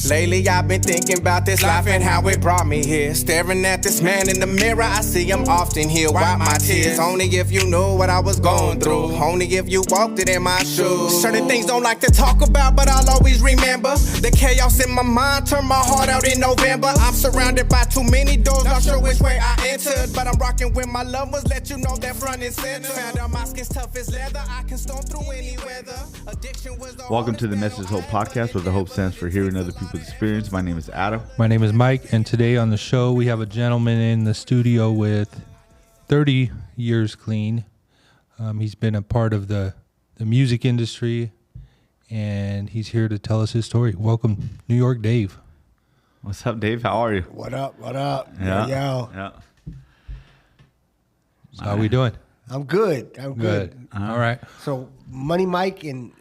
Lately I've been thinking about this life and how it brought me here. Staring at this man in the mirror, I see him often. He'll wipe my tears. Only if you knew what I was going through. Only if you walked it in my shoes. Certain things don't like to talk about, but I'll always remember. The chaos in my mind turned my heart out in November. I'm surrounded by too many doors, not sure which way I entered. But I'm rocking with my loved ones, let you know that front and center. Found out my skin's tough as leather, I can storm through any weather. Addiction was the Welcome to the Message Hope podcast, where the hope stands for hearing other people's experience. My name is Adam. My name is Mike, and today on the show we have a gentleman in the studio with 30 years clean. He's been a part of the music industry, and he's here to tell us his story. Welcome, New York Dave. What's up, Dave? How are you? What up? What up? Yeah. Yo. So how we doing? I'm good. I'm good. All right. So Money Mike and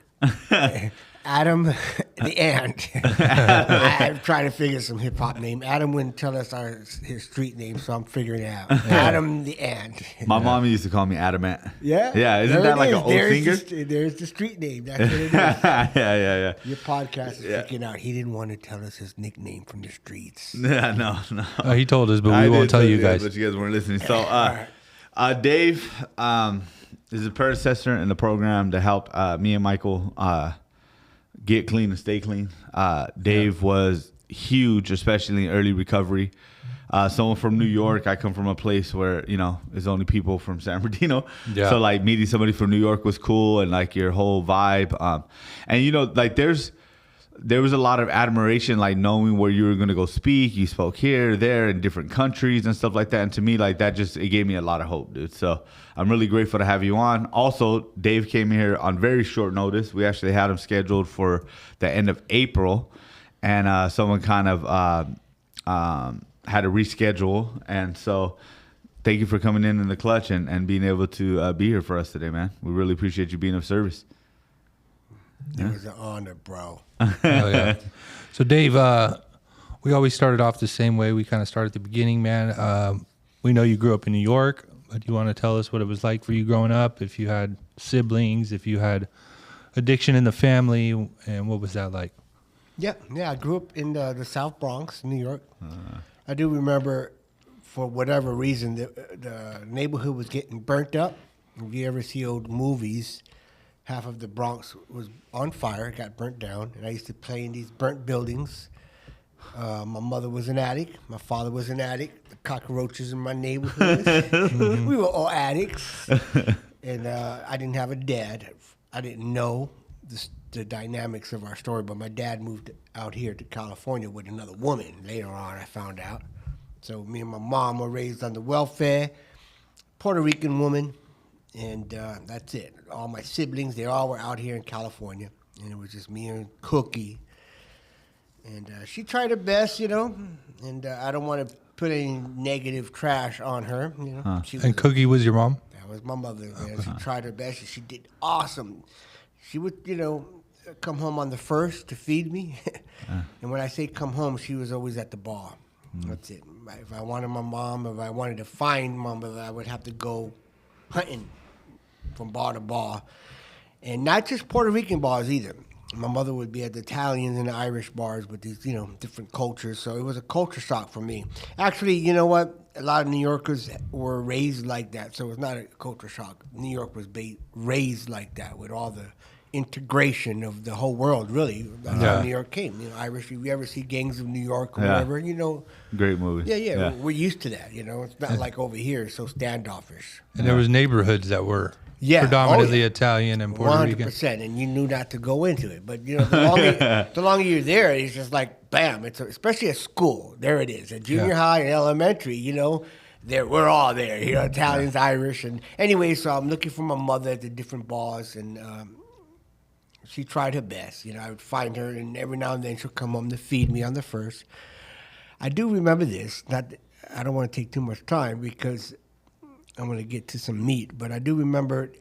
Adam the Ant. I'm trying to figure some hip hop name. Adam wouldn't tell us his street name, so I'm figuring it out. Adam the Ant. My mom used to call me Adamant. Yeah? Yeah, isn't that like an old singer? There's the street name. That's what it is. Yeah. Your podcast is freaking out. He didn't want to tell us his nickname from the streets. Yeah, no. He told us, but we won't tell you guys. But you guys weren't listening. So, Dave is a predecessor in the program to help me and Michael get clean and stay clean. Dave was huge, especially in early recovery. Someone from New York. I come from a place where, there's only people from San Bernardino. Yeah. So, like, meeting somebody from New York was cool, and, like, your whole vibe. And, like, there was a lot of admiration, like, knowing where you were going to go speak. You spoke here, there, in different countries and stuff like that. And to me, like, it gave me a lot of hope, dude. So I'm really grateful to have you on. Also, Dave came here on very short notice. We actually had him scheduled for the end of April. And someone kind of had to reschedule. And so thank you for coming in the clutch and being able to be here for us today, man. We really appreciate you being of service. It was an honor, bro. Oh, yeah. So, Dave, we always started off the same way. We kind of started at the beginning, man. We know you grew up in New York, but you want to tell us what it was like for you growing up, if you had siblings, if you had addiction in the family, and what was that like? Yeah. I grew up in the South Bronx, New York. I do remember, for whatever reason, the neighborhood was getting burnt up. If you ever see old movies, half of the Bronx was on fire, got burnt down, and I used to play in these burnt buildings. My mother was an addict. My father was an addict. The cockroaches in my neighborhood, we were all addicts. And I didn't have a dad. I didn't know the dynamics of our story, but my dad moved out here to California with another woman. Later on, I found out. So me and my mom were raised on the welfare, Puerto Rican woman. And that's it. All my siblings, they all were out here in California. And it was just me and Cookie. And she tried her best, And I don't want to put any negative trash on her, And Cookie was your mom? That was my mother, man. She tried her best. And she did awesome. She would, come home on the first to feed me. And when I say come home, she was always at the bar. That's it. If I wanted my mom, if I wanted to find mom, I would have to go hunting from bar to bar, and not just Puerto Rican bars either. My mother would be at the Italians and the Irish bars with these, different cultures. So it was a culture shock for me. Actually, you know what? A lot of New Yorkers were raised like that, so it's not a culture shock. New York was raised like that with all the integration of the whole world, really. That's how New York came. Irish, if you ever see Gangs of New York or whatever, Great movie. Yeah. We're used to that, It's not like over here, it's so standoffish. And there was neighborhoods that were predominantly Italian and Puerto 100%, Rican. 100%, and you knew not to go into it. But, the longer you're there, it's just like, bam, especially at school. There it is. At junior high and elementary, we're all there. Italians, Irish. And anyway, so I'm looking for my mother at the different bars, and she tried her best. I would find her, and every now and then she'll come home to feed me on the first. I do remember this. I don't want to take too much time because I'm going to get to some meat, but I do remember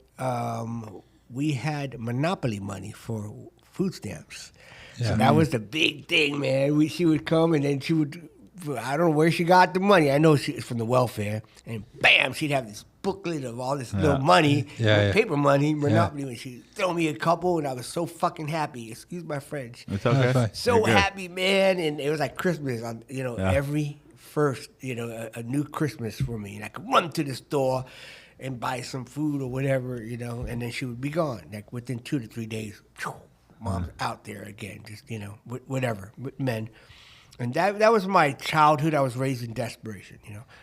we had Monopoly money for food stamps. Yeah. So that was the big thing, man. She would come, and then she would I don't know where she got the money. I know it's from the welfare. And bam, she'd have this booklet of all this little money, paper money, Monopoly. And she'd throw me a couple, and I was so fucking happy. Excuse my French. It's okay. So happy, man. And it was like Christmas, every first, a new Christmas for me. And I could run to the store and buy some food or whatever, and then she would be gone. Like within 2 to 3 days, mom's out there again, just, whatever, with men. And that was my childhood. I was raised in desperation,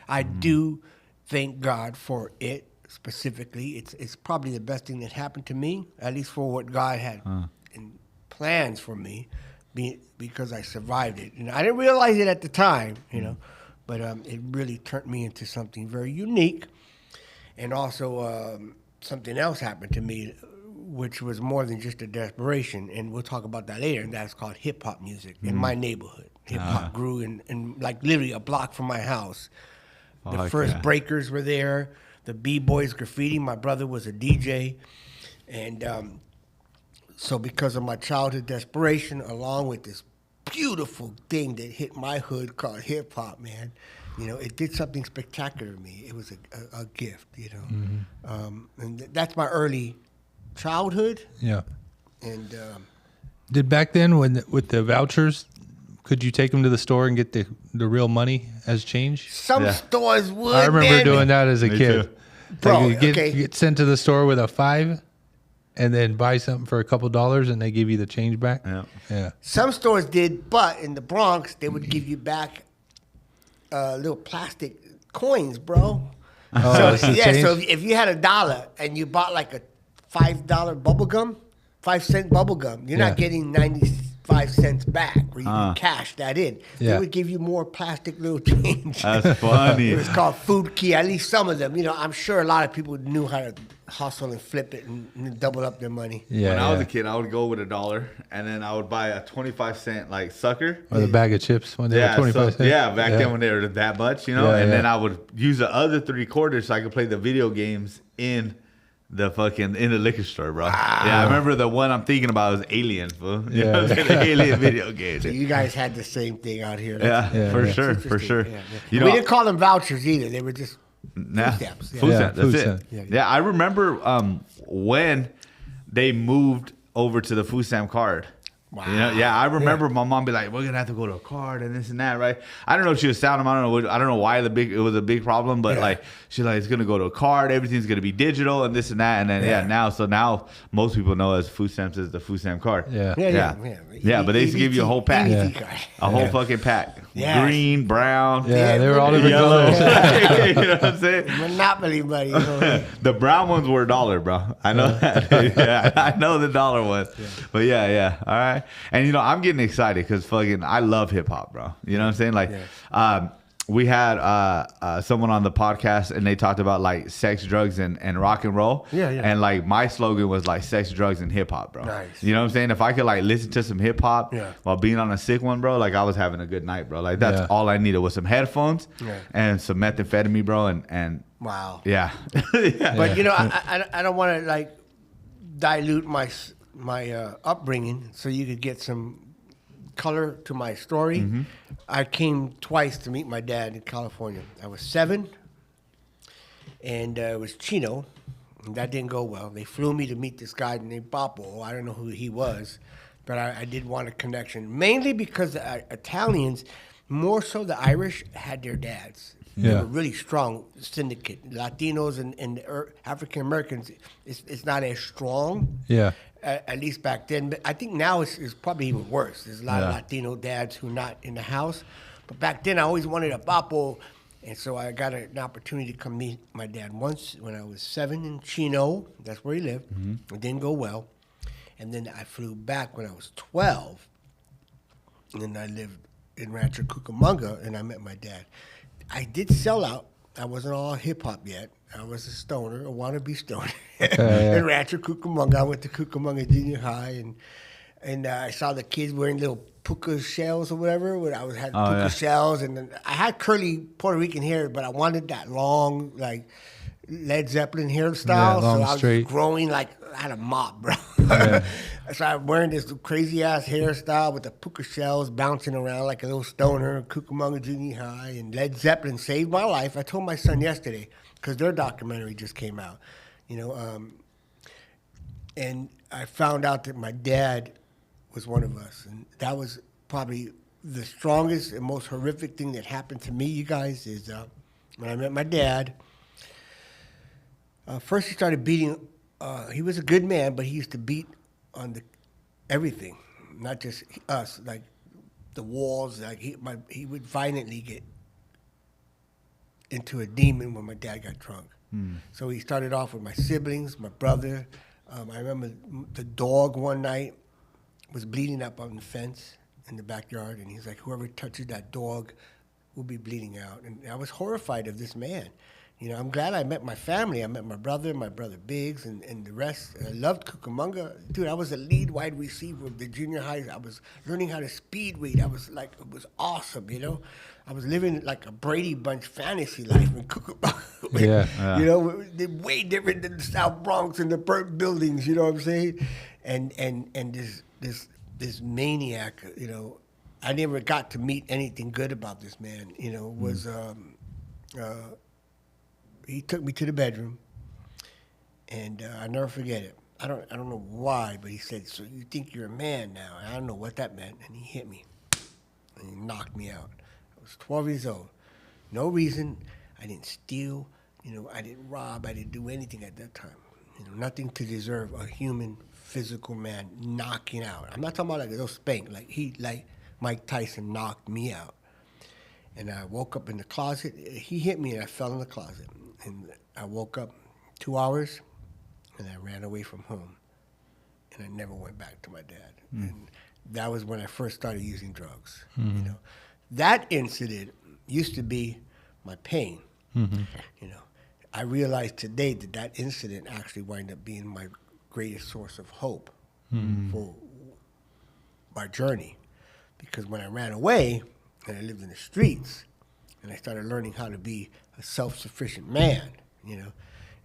I do thank God for it specifically. It's probably the best thing that happened to me, at least for what God had in plans for me, because I survived it. And I didn't realize it at the time, but it really turned me into something very unique. And also something else happened to me, which was more than just a desperation. And we'll talk about that later. And that's called hip-hop music in my neighborhood. Hip-hop grew in like literally a block from my house. The first breakers were there. The B-boys graffiti. My brother was a DJ. And so because of my childhood desperation, along with this beautiful thing that hit my hood called hip-hop, man, it did something spectacular to me. It was a gift, and that's my early childhood. Yeah. And did back then with the vouchers, could you take them to the store and get the real money as change? Some stores would. I remember doing that as a kid. Too. Bro, Like get sent to the store with a $5 and then buy something for a couple dollars and they give you the change back. Yeah. Some stores did, but in the Bronx, they would give you back little plastic coins, bro. Oh, so if you had $1 and you bought like a $5 bubble gum, 5-cent bubble gum, you're not getting 95 cents back, or you can cash that in. They would give you more plastic little change. That's funny. It was called food key. At least some of them. I'm sure a lot of people knew how to hustle and flip it and double up their money. Yeah. When I was a kid, I would go with $1, and then I would buy a 25-cent like sucker. Or the bag of chips when they were 25 cents. Yeah, back then when they were that much, then I would use the other 3 quarters so I could play the video games in the liquor store, bro. Wow. Yeah, I remember the one I'm thinking about was Alien, fool. The Alien video game. So you guys had the same thing out here. For sure. Yeah. We didn't call them vouchers either. They were just food stamps. Food stamps, that's food it. Yeah, I remember when they moved over to the food stamp card. Wow. I remember my mom be like, "We're gonna have to go to a card and this and that, right?" I don't know if she was sounding. I don't know why it was a big problem, but like she's like, "It's gonna go to a card. Everything's gonna be digital and this and that." And then now most people know as food stamps as the food stamp card. Yeah. But they used to give you a whole pack, a whole fucking pack, green, brown. Yeah, they were all different colors. You know what I'm saying? Monopoly money. The brown ones were $1, bro. I know that. I know the $1 one. But yeah. All right. And I'm getting excited because I love hip hop, bro. You know what I'm saying? Like, we had someone on the podcast and they talked about like sex, drugs, and rock and roll. Yeah. And like my slogan was like sex, drugs, and hip hop, bro. Nice. You know what I'm saying? If I could like listen to some hip hop while being on a sick one, bro, like I was having a good night, bro. Like that's all I needed was some headphones and some methamphetamine, bro. And wow. Yeah. But I don't want to like dilute my upbringing so you could get some color to my story. Mm-hmm. I came twice to meet my dad in California. I was 7, and it was Chino, and that didn't go well. They flew me to meet this guy named Papo. I don't know who he was, but I did want a connection, mainly because the Italians, more so the Irish, had their dads. They were really strong syndicate. Latinos and African Americans, it's not as strong. Yeah. At least back then. But I think now it's probably even worse. There's a lot of Latino dads who are not in the house. But back then, I always wanted a papo. And so I got an opportunity to come meet my dad once when I was 7 in Chino. That's where he lived. It didn't go well. And then I flew back when I was 12. And I lived in Rancho Cucamonga, and I met my dad. I did sell out. I wasn't all hip-hop yet. I was a stoner, a wannabe stoner. In Rancho Cucamonga. I went to Cucamonga Junior High, and I saw the kids wearing little puka shells or whatever. When I had puka shells, and then I had curly Puerto Rican hair, but I wanted that long, like Led Zeppelin hairstyle. Long, so I was straight. growing like I had a mop, bro. So I'm wearing this crazy ass hairstyle with the puka shells bouncing around like a little stoner, Cucamonga Junior High, and Led Zeppelin saved my life. I told my son yesterday because their documentary just came out, you know, and I found out that my dad was one of us, and that was probably the strongest and most horrific thing that happened to me. You guys is when I met my dad. First, he started beating. He was a good man, but he used to beat on everything, not just us, like the walls. Like he would violently get into a demon when my dad got drunk. So he started off with my siblings, my brother. I remember the dog one night was bleeding up on the fence in the backyard, and he's like, "Whoever touches that dog will be bleeding out." And I was horrified of this man. You know, I'm glad I met my family. I met my brother Biggs, and the rest. I loved Cucamonga. Dude, I was a lead wide receiver of the junior high. I was learning how to speed weight. I was like, it was awesome, you know? I was living like a Brady Bunch fantasy life in Cucamonga. Yeah. You know, they're way different than the South Bronx and the burnt buildings, you know what I'm saying? And this maniac, you know, I never got to meet anything good about this man, you know, was... he took me to the bedroom, and I'll never forget it. I don't know why, but he said, "So you think you're a man now?" And I don't know what that meant, and he hit me, and he knocked me out. I was 12 years old. No reason. I didn't steal. You know, I didn't rob. I didn't do anything at that time. You know, nothing to deserve a human, physical man knocking out. I'm not talking about like a little spank. Like Mike Tyson knocked me out. And I woke up in the closet. He hit me, and I fell in the closet. And I woke up 2 hours, and I ran away from home. And I never went back to my dad. And that was when I first started using drugs. You know, that incident used to be my pain. You know, I realized today that incident actually wound up being my greatest source of hope for my journey. Because when I ran away, and I lived in the streets, and I started learning how to be a self-sufficient man, you know,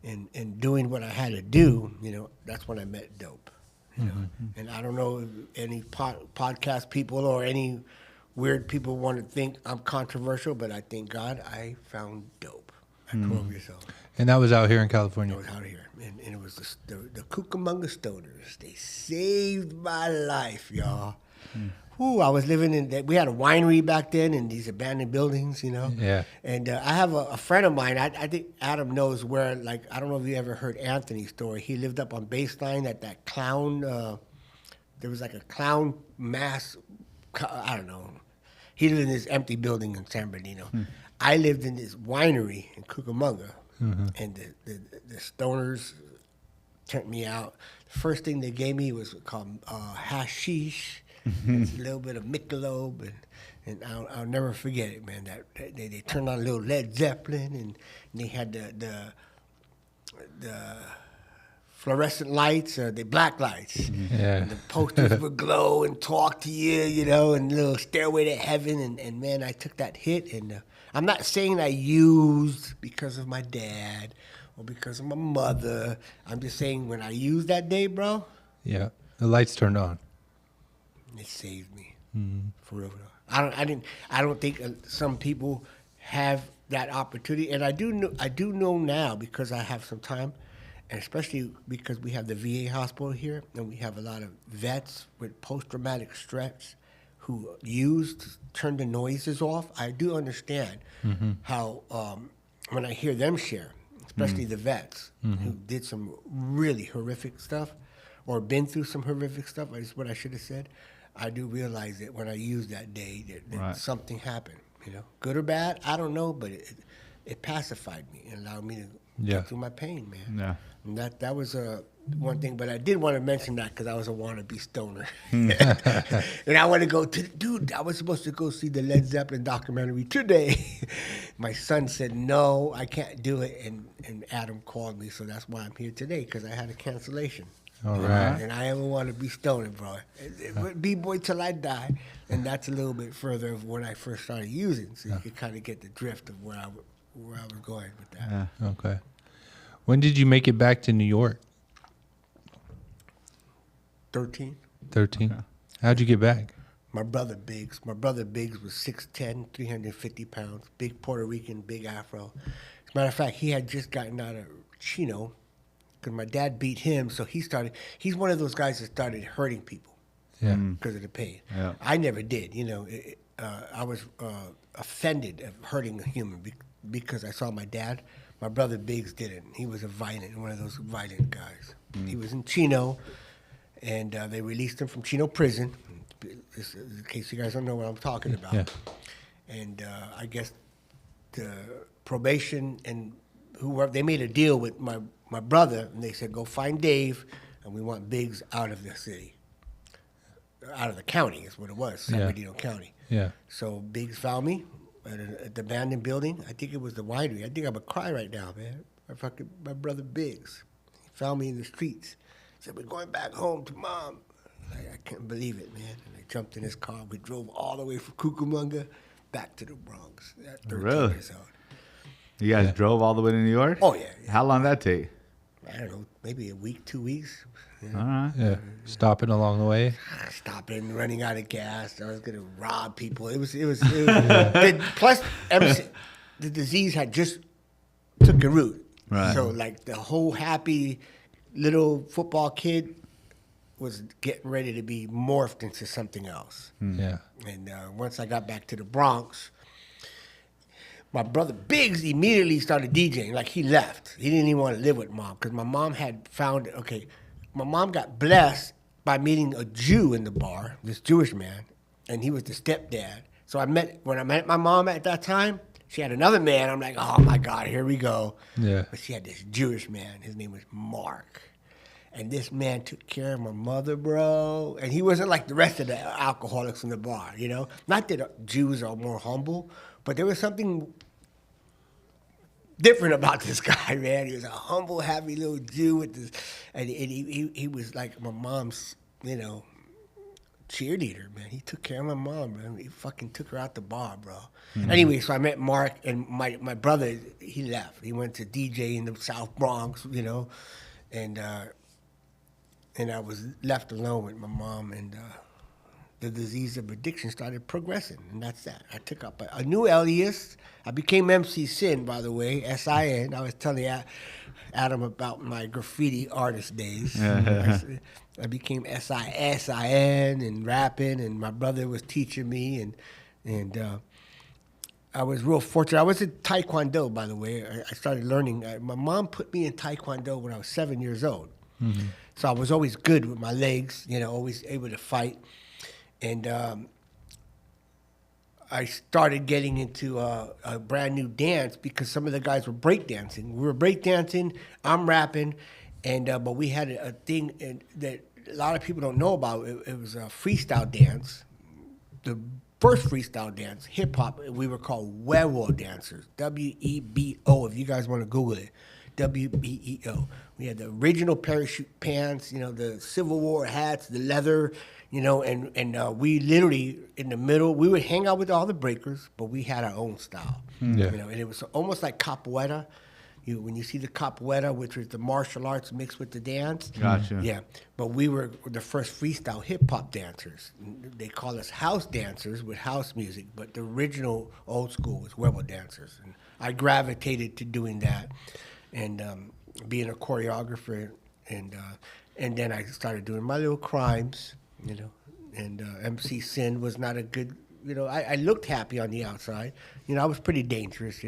and doing what I had to do, you know, that's when I met dope, you know. And I don't know if any podcast people or any weird people want to think I'm controversial, but I thank God I found dope at 12 years old. And that was out here in California. I was out here, and it was the Cucamonga Stoners. They saved my life, y'all. Ooh, I was living in, we had a winery back then in these abandoned buildings, you know? Yeah. And I have a friend of mine, I think Adam knows where, like, I don't know if you ever heard Anthony's story. He lived up on Baseline at that clown, there was like a clown mass, I don't know. He lived in this empty building in San Bernardino. I lived in this winery in Cucamonga, and the stoners turned me out. The first thing they gave me was called hashish. It's a little bit of Michelob, and I'll never forget it, man. That they turned on a little Led Zeppelin, and they had the fluorescent lights, the black lights. Yeah. And the posters would glow and talk to you, you know, and little Stairway to Heaven, and man, I took that hit, and I'm not saying I used because of my dad or because of my mother. I'm just saying when I used that day, bro. Yeah. The lights turned on. It saved me, for real. I don't think some people have that opportunity, and I do know now because I have some time, and especially because we have the VA hospital here, and we have a lot of vets with post-traumatic stress who turn the noises off. I do understand how when I hear them share, especially the vets who did some really horrific stuff or been through some horrific stuff. Is what I should have said. I do realize that when I used that day, that something happened. You know, good or bad, I don't know, but it pacified me and allowed me to get through my pain, man. Yeah. And that was one thing, but I did want to mention that because I was a wannabe stoner. And I want to go dude, I was supposed to go see the Led Zeppelin documentary today. My son said, no, I can't do it. And Adam called me, so that's why I'm here today, because I had a cancellation. All right. And I ever want to be stoner, bro. B-boy till I die. And that's a little bit further of when I first started using, so you could kind of get the drift of where I was going with that. Okay. When did you make it back to New York? 13. 13. How'd you get back? My brother Biggs was 6'10", 350 pounds, big Puerto Rican, big afro. As a matter of fact, he had just gotten out of Chino because my dad beat him, so he's one of those guys that started hurting people Yeah. because of the pain. Yeah. I never did, I was offended of hurting a human because I saw my dad. My brother Biggs didn't. He was one of those violent guys. He was in Chino, and they released him from Chino prison. This, in case you guys don't know what I'm talking about. Yeah. And I guess the probation and whoever, they made a deal with my brother, and they said, go find Dave, and we want Biggs out of the city. Out of the county is what it was, San Yeah. Bernardino County. Yeah. So Biggs found me at the abandoned building. I think it was the winery. I think I would cry right now, man. My brother Biggs. He found me in the streets. Said, we're going back home to Mom. I couldn't believe it, man. And I jumped in his car. We drove all the way from Cucamonga back to the Bronx at 13 Really? years old. You guys drove all the way to New York? Oh, yeah. How long did that take? I don't know, maybe a week, 2 weeks. All right. Yeah. Stopping along the way. Stopping, running out of gas. I was gonna rob people. It was plus the disease had just took a root. Right. So like the whole happy little football kid was getting ready to be morphed into something else. Yeah. And once I got back to the Bronx, my brother Biggs immediately started DJing. Like he left. He didn't even want to live with Mom because my mom had found, my mom got blessed by meeting a Jew in the bar, this Jewish man, and he was the stepdad. So when I met my mom at that time, she had another man. I'm like, oh my God, here we go. Yeah. But she had this Jewish man. His name was Mark. And this man took care of my mother, bro. And he wasn't like the rest of the alcoholics in the bar, Not that Jews are more humble, but there was something different about this guy, man. He was a humble, happy little Jew with this, and he was like my mom's, cheerleader, man. He took care of my mom, man. He fucking took her out the bar, bro. Mm-hmm. Anyway, so I met Mark, and my brother, he left. He went to DJ in the South Bronx, and I was left alone with my mom, and the disease of addiction started progressing, and that's that. I took up a new alias. I became MC Sin, by the way, S-I-N. I was telling Adam about my graffiti artist days. I became S-I-S-I-N and rapping, and my brother was teaching me, and I was real fortunate. I was in Taekwondo, by the way. I started learning. My mom put me in Taekwondo when I was 7 years old. Mm-hmm. So I was always good with my legs, always able to fight. And I started getting into a brand new dance because some of the guys were breakdancing. We were breakdancing, I'm rapping, and but we had a thing that a lot of people don't know about. It was a freestyle dance. The first freestyle dance, hip hop, we were called Webo dancers, W-E-B-O, if you guys want to Google it. W-B-E-O. We had the original parachute pants, the Civil War hats, the leather, and we literally, in the middle, we would hang out with all the breakers, but we had our own style. Yeah. And it was almost like capoeira. When you see the capoeira, which was the martial arts mixed with the dance. Gotcha. Yeah, but we were the first freestyle hip-hop dancers. They call us house dancers with house music, but the original old school was Webo dancers. And I gravitated to doing that. And being a choreographer, and then I started doing my little crimes, and MC Sin was not a good, I looked happy on the outside, I was pretty dangerous,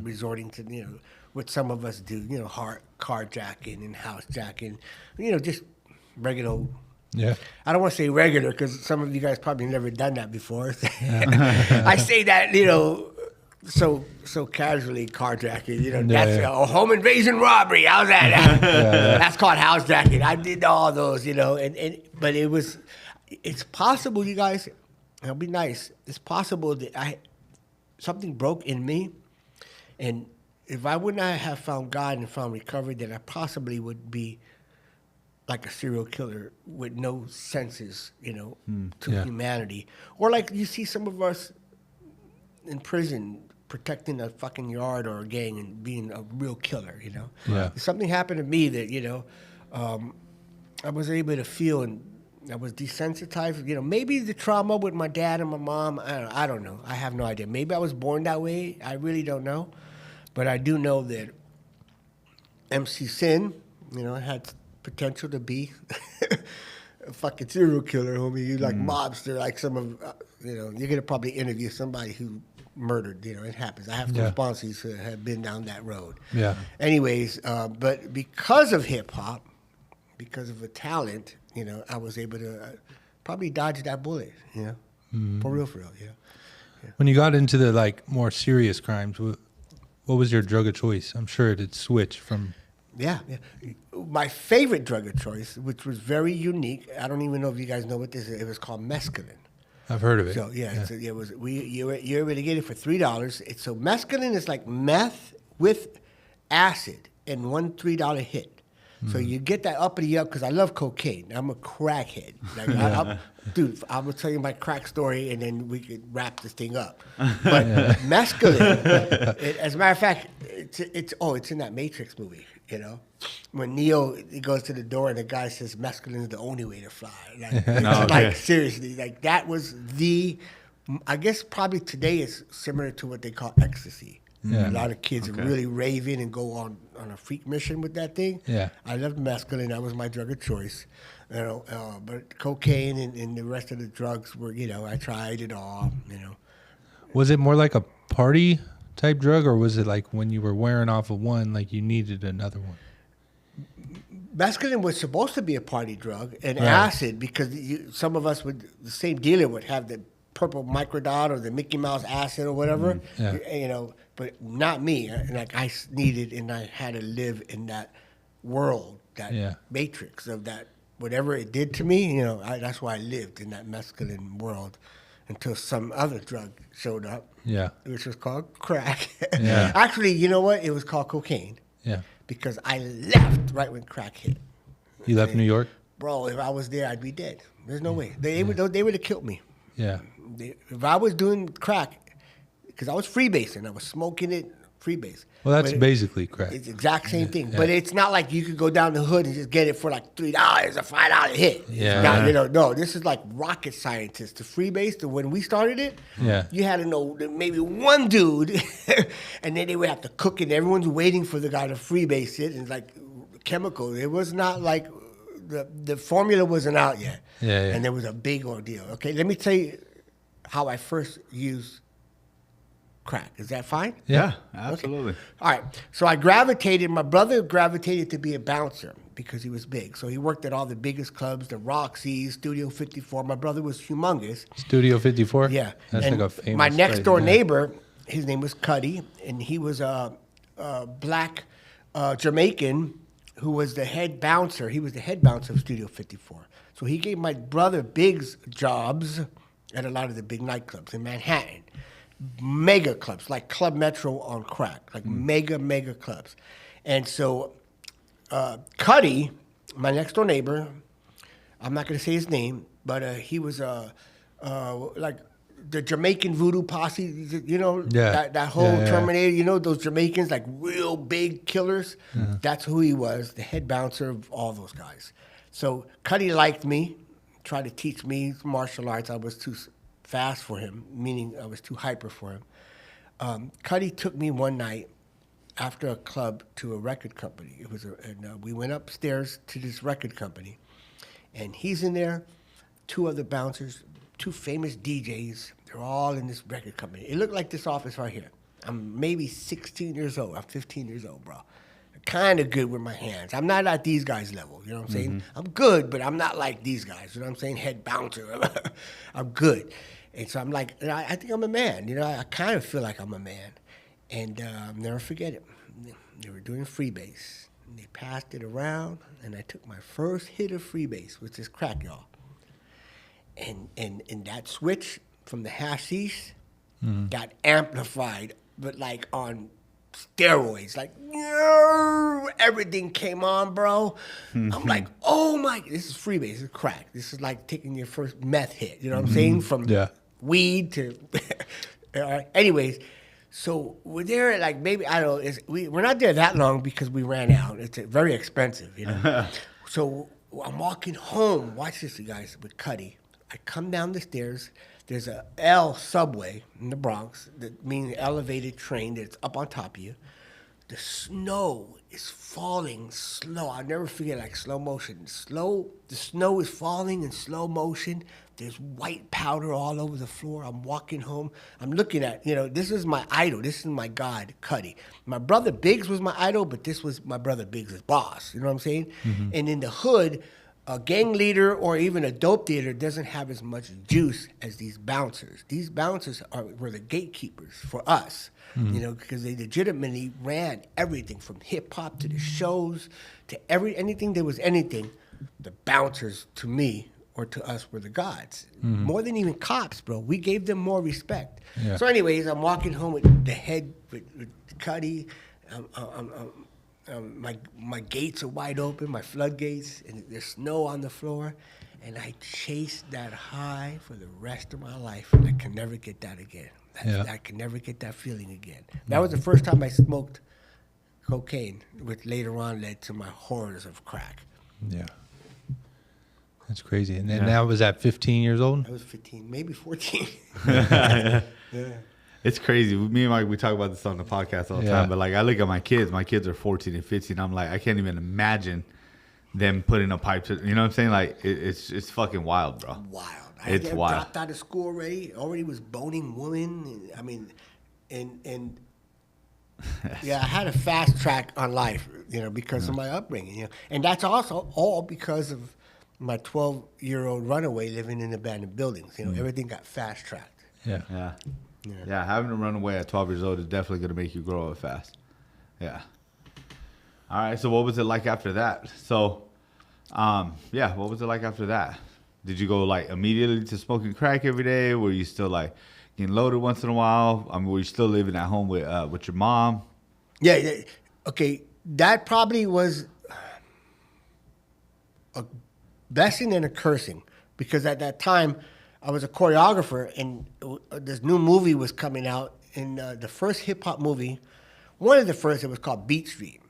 resorting to, what some of us do, hard carjacking and housejacking, just regular. Yeah. I don't want to say regular because some of you guys probably never done that before. I say that, so casually carjacking, that's a home invasion robbery. How's that? That's called housejacking. I did all those, but it's possible, you guys, it'll be nice. It's possible that something broke in me, and if I would not have found God and found recovery, then I possibly would be like a serial killer with no senses, to humanity. Or like you see some of us in prison protecting a fucking yard or a gang and being a real killer, Yeah. Something happened to me that, I was able to feel, and I was desensitized. You know, maybe the trauma with my dad and my mom. I don't know. I have no idea. Maybe I was born that way. I really don't know. But I do know that MC Sin, you know, had potential to be a fucking serial killer, homie. You like mobster, like some of, you know, you're gonna probably interview somebody who murdered. You know, it happens. I have some sponsors who have been down that road. Yeah. Anyways, but because of hip hop, because of a talent, you know, I was able to probably dodge that bullet. You know, for real, you know. When you got into the like more serious crimes, what was your drug of choice? I'm sure it had switched from. Yeah. My favorite drug of choice, which was very unique. I don't even know if you guys know what this is. It was called mescaline. I've heard of it. So it was. You're able to get it for $3. So mescaline is like meth with acid in one $3 hit. So you get that uppity up because I love cocaine. I'm a crackhead. Like, dude, I'm gonna tell you my crack story and then we could wrap this thing up. But mescaline, as a matter of fact, it's in that Matrix movie. You know, when Neo he goes to the door and the guy says mescaline is the only way to fly. Like seriously, like that was I guess probably today is similar to what they call ecstasy. Yeah. A lot of kids are really raving and go on a freak mission with that thing. Yeah. I loved mescaline. That was my drug of choice. You know, but cocaine and the rest of the drugs were, you know, I tried it all, you know. Was it more like a party type drug, or was it like when you were wearing off of one, like you needed another one? Mescaline was supposed to be a party drug, and acid, because some of us would, the same dealer would have the purple microdot or the Mickey Mouse acid or whatever, you know, but not me. Like I needed, and I had to live in that world, that matrix of that, whatever it did to me, you know, that's why I lived in that mescaline world until some other drug showed up, which was called crack. Actually, you know what? It was called cocaine. Yeah. Because I left right when crack hit. You left New York? Bro, if I was there, I'd be dead. There's no way. They would have killed me. Yeah. If I was doing crack, because I was freebasing, I was smoking it freebase. Well, that's basically crack. It's the exact same thing. But it's not like you could go down the hood and just get it for like $3, a $5 hit. Yeah. Now, you know, no, this is like rocket scientists. The freebase, when we started it, you had to know that maybe one dude, and then they would have to cook it. And everyone's waiting for the guy to freebase it. And it's like chemical. It was not like the formula wasn't out yet. And there was a big ordeal. Okay, let me tell you how I first used crack. Is that fine? Yeah, absolutely. Okay. All right. So my brother gravitated to be a bouncer because he was big. So he worked at all the biggest clubs, the Roxy's, Studio 54. My brother was humongous. Studio 54? Yeah. That's and like a famous my next door place, neighbor, his name was Cuddy, and he was a black Jamaican who was the head bouncer. He was the head bouncer of Studio 54. So he gave my brother Biggs jobs at a lot of the big nightclubs in Manhattan. Mega clubs, like Club Metro on crack, like mega clubs. And so Cuddy, my next door neighbor, I'm not going to say his name, but he was like the Jamaican voodoo posse, you know, that whole Terminator, you know, those Jamaicans, like real big killers. That's who he was, the head bouncer of all those guys. So Cuddy liked me, tried to teach me martial arts. I was too fast for him, meaning I was too hyper for him. Cuddy took me one night after a club to a record company. We went upstairs to this record company, and he's in there, two other bouncers, two famous DJs. They're all in this record company. It looked like this office right here. I'm maybe 16 years old. I'm 15 years old, bro. Kind of good with my hands. I'm not at these guys' level, you know what I'm saying? I'm good, but I'm not like these guys, you know what I'm saying? Head bouncer. I'm good. And so I'm like, I think I'm a man. You know, I kind of feel like I'm a man. And I'll never forget it. They were doing freebase. And they passed it around, and I took my first hit of freebase, which is crack, y'all. And that switch from the hashish got amplified, but like on steroids. Like, everything came on, bro. I'm like, oh my, this is freebase, this is crack. This is like taking your first meth hit, you know what I'm saying? From weed to, anyways, so we're there at like maybe, I don't know, we're not there that long because we ran out. It's very expensive, you know? So I'm walking home. Watch this, you guys, with Cuddy. I come down the stairs. There's a L subway in the Bronx, that means elevated train that's up on top of you. The snow is falling slow. I'll never forget, like slow motion. The snow is falling in slow motion. There's white powder all over the floor. I'm walking home. I'm looking at, this is my idol. This is my God, Cuddy. My brother Biggs was my idol, but this was my brother Biggs' boss. You know what I'm saying? Mm-hmm. And in the hood, a gang leader or even a dope dealer doesn't have as much juice as these bouncers. These bouncers were the gatekeepers for us, because they legitimately ran everything from hip hop to the shows to anything there was anything. The bouncers, to me or to us, were the gods. More than even cops, bro. We gave them more respect. Yeah. So anyways, I'm walking home with the head, with Cuddy. My gates are wide open, my floodgates, and there's snow on the floor. And I chased that high for the rest of my life, and I can never get that again. I can never get that feeling again. That was the first time I smoked cocaine, which later on led to my horrors of crack. Yeah. That's crazy. And then that was at 15 years old? I was 15, maybe 14. Yeah. It's crazy. Me and Mike, we talk about this on the podcast all the time. But like, I look at my kids. My kids are 14 and 15. I'm like, I can't even imagine them putting a pipe to. You know what I'm saying? Like, it's fucking wild, bro. Wild. It's wild. Dropped out of school already. Already was boning women. I mean, and yeah, I had a fast track on life, because of my upbringing. And that's also all because of my 12-year-old runaway living in abandoned buildings. Everything got fast tracked. Yeah. Yeah, having to run away at 12 years old is definitely going to make you grow up fast. Yeah. All right, so what was it like after that? So, what was it like after that? Did you go, like, immediately to smoking crack every day? Were you still, like, getting loaded once in a while? I mean, were you still living at home with your mom? Yeah. Okay, that probably was a blessing and a cursing, because at that time, I was a choreographer, and this new movie was coming out. And the first hip-hop movie, one of the first, it was called Beat Street.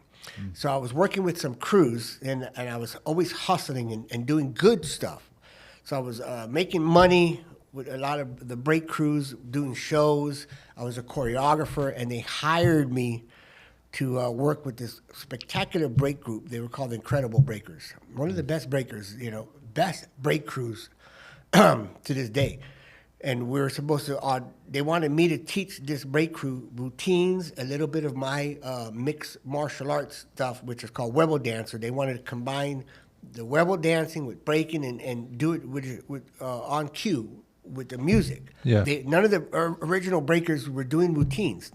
So I was working with some crews, and I was always hustling and doing good stuff. So I was making money with a lot of the break crews, doing shows. I was a choreographer, and they hired me to work with this spectacular break group. They were called Incredible Breakers. One of the best breakers, best break crews to this day. And we were supposed to, they wanted me to teach this break crew routines, a little bit of my mixed martial arts stuff, which is called Webble Dancer. They wanted to combine the Webble dancing with breaking and do it with on cue with the music. Yeah. None of the original breakers were doing routines.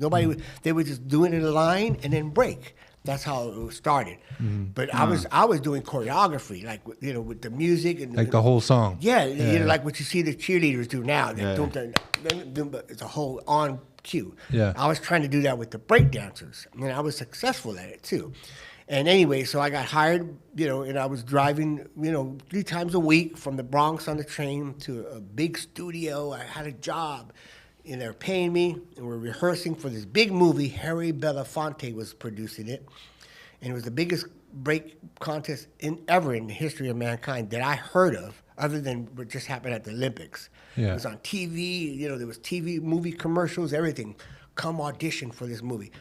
They were just doing it a line and then break. That's how it started. But I was doing choreography, like with the music and like the whole song. Yeah, like what you see the cheerleaders do now. It's a whole on cue. Yeah. I was trying to do that with the break dancers, and I was successful at it too. And anyway, so I got hired, and I was driving, 3 times a week from the Bronx on the train to a big studio. I had a job. And they're paying me, and we're rehearsing for this big movie. Harry Belafonte was producing it, and it was the biggest break contest ever in the history of mankind that I heard of, other than what just happened at the Olympics. Yeah. It was on TV. There was TV, movie commercials, everything. Come audition for this movie.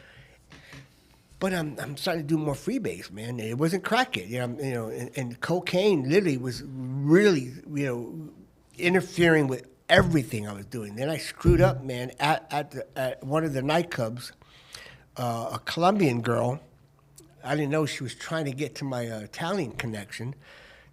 But I'm starting to do more freebase, man. It wasn't crack it, and cocaine literally was really, interfering with everything I was doing. Then I screwed up, man, at one of the nightclubs. A Colombian girl, I didn't know she was trying to get to my Italian connection.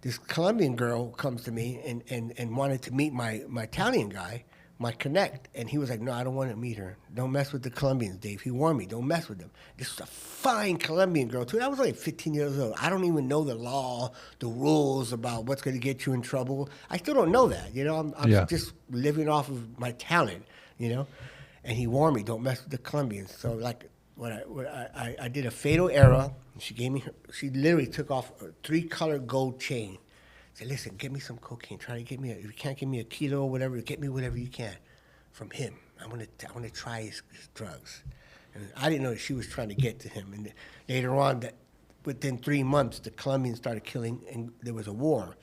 This Colombian girl comes to me and wanted to meet my Italian guy, my connect. And he was like, no, I don't want to meet her. Don't mess with the Colombians, Dave. He warned me, don't mess with them. This is a fine Colombian girl, too. I was like 15 years old. I don't even know the law, the rules about what's going to get you in trouble. I still don't know that, I'm just living off of my talent, And he warned me, don't mess with the Colombians. So, like, when I did a fatal error, she literally took off a 3-color gold chain. Said, listen, get me some cocaine. Try to get me, if you can't give me a kilo or whatever, get me whatever you can from him. I want to try his drugs. And I didn't know that she was trying to get to him. And later on, within 3 months, the Colombians started killing, and there was a war.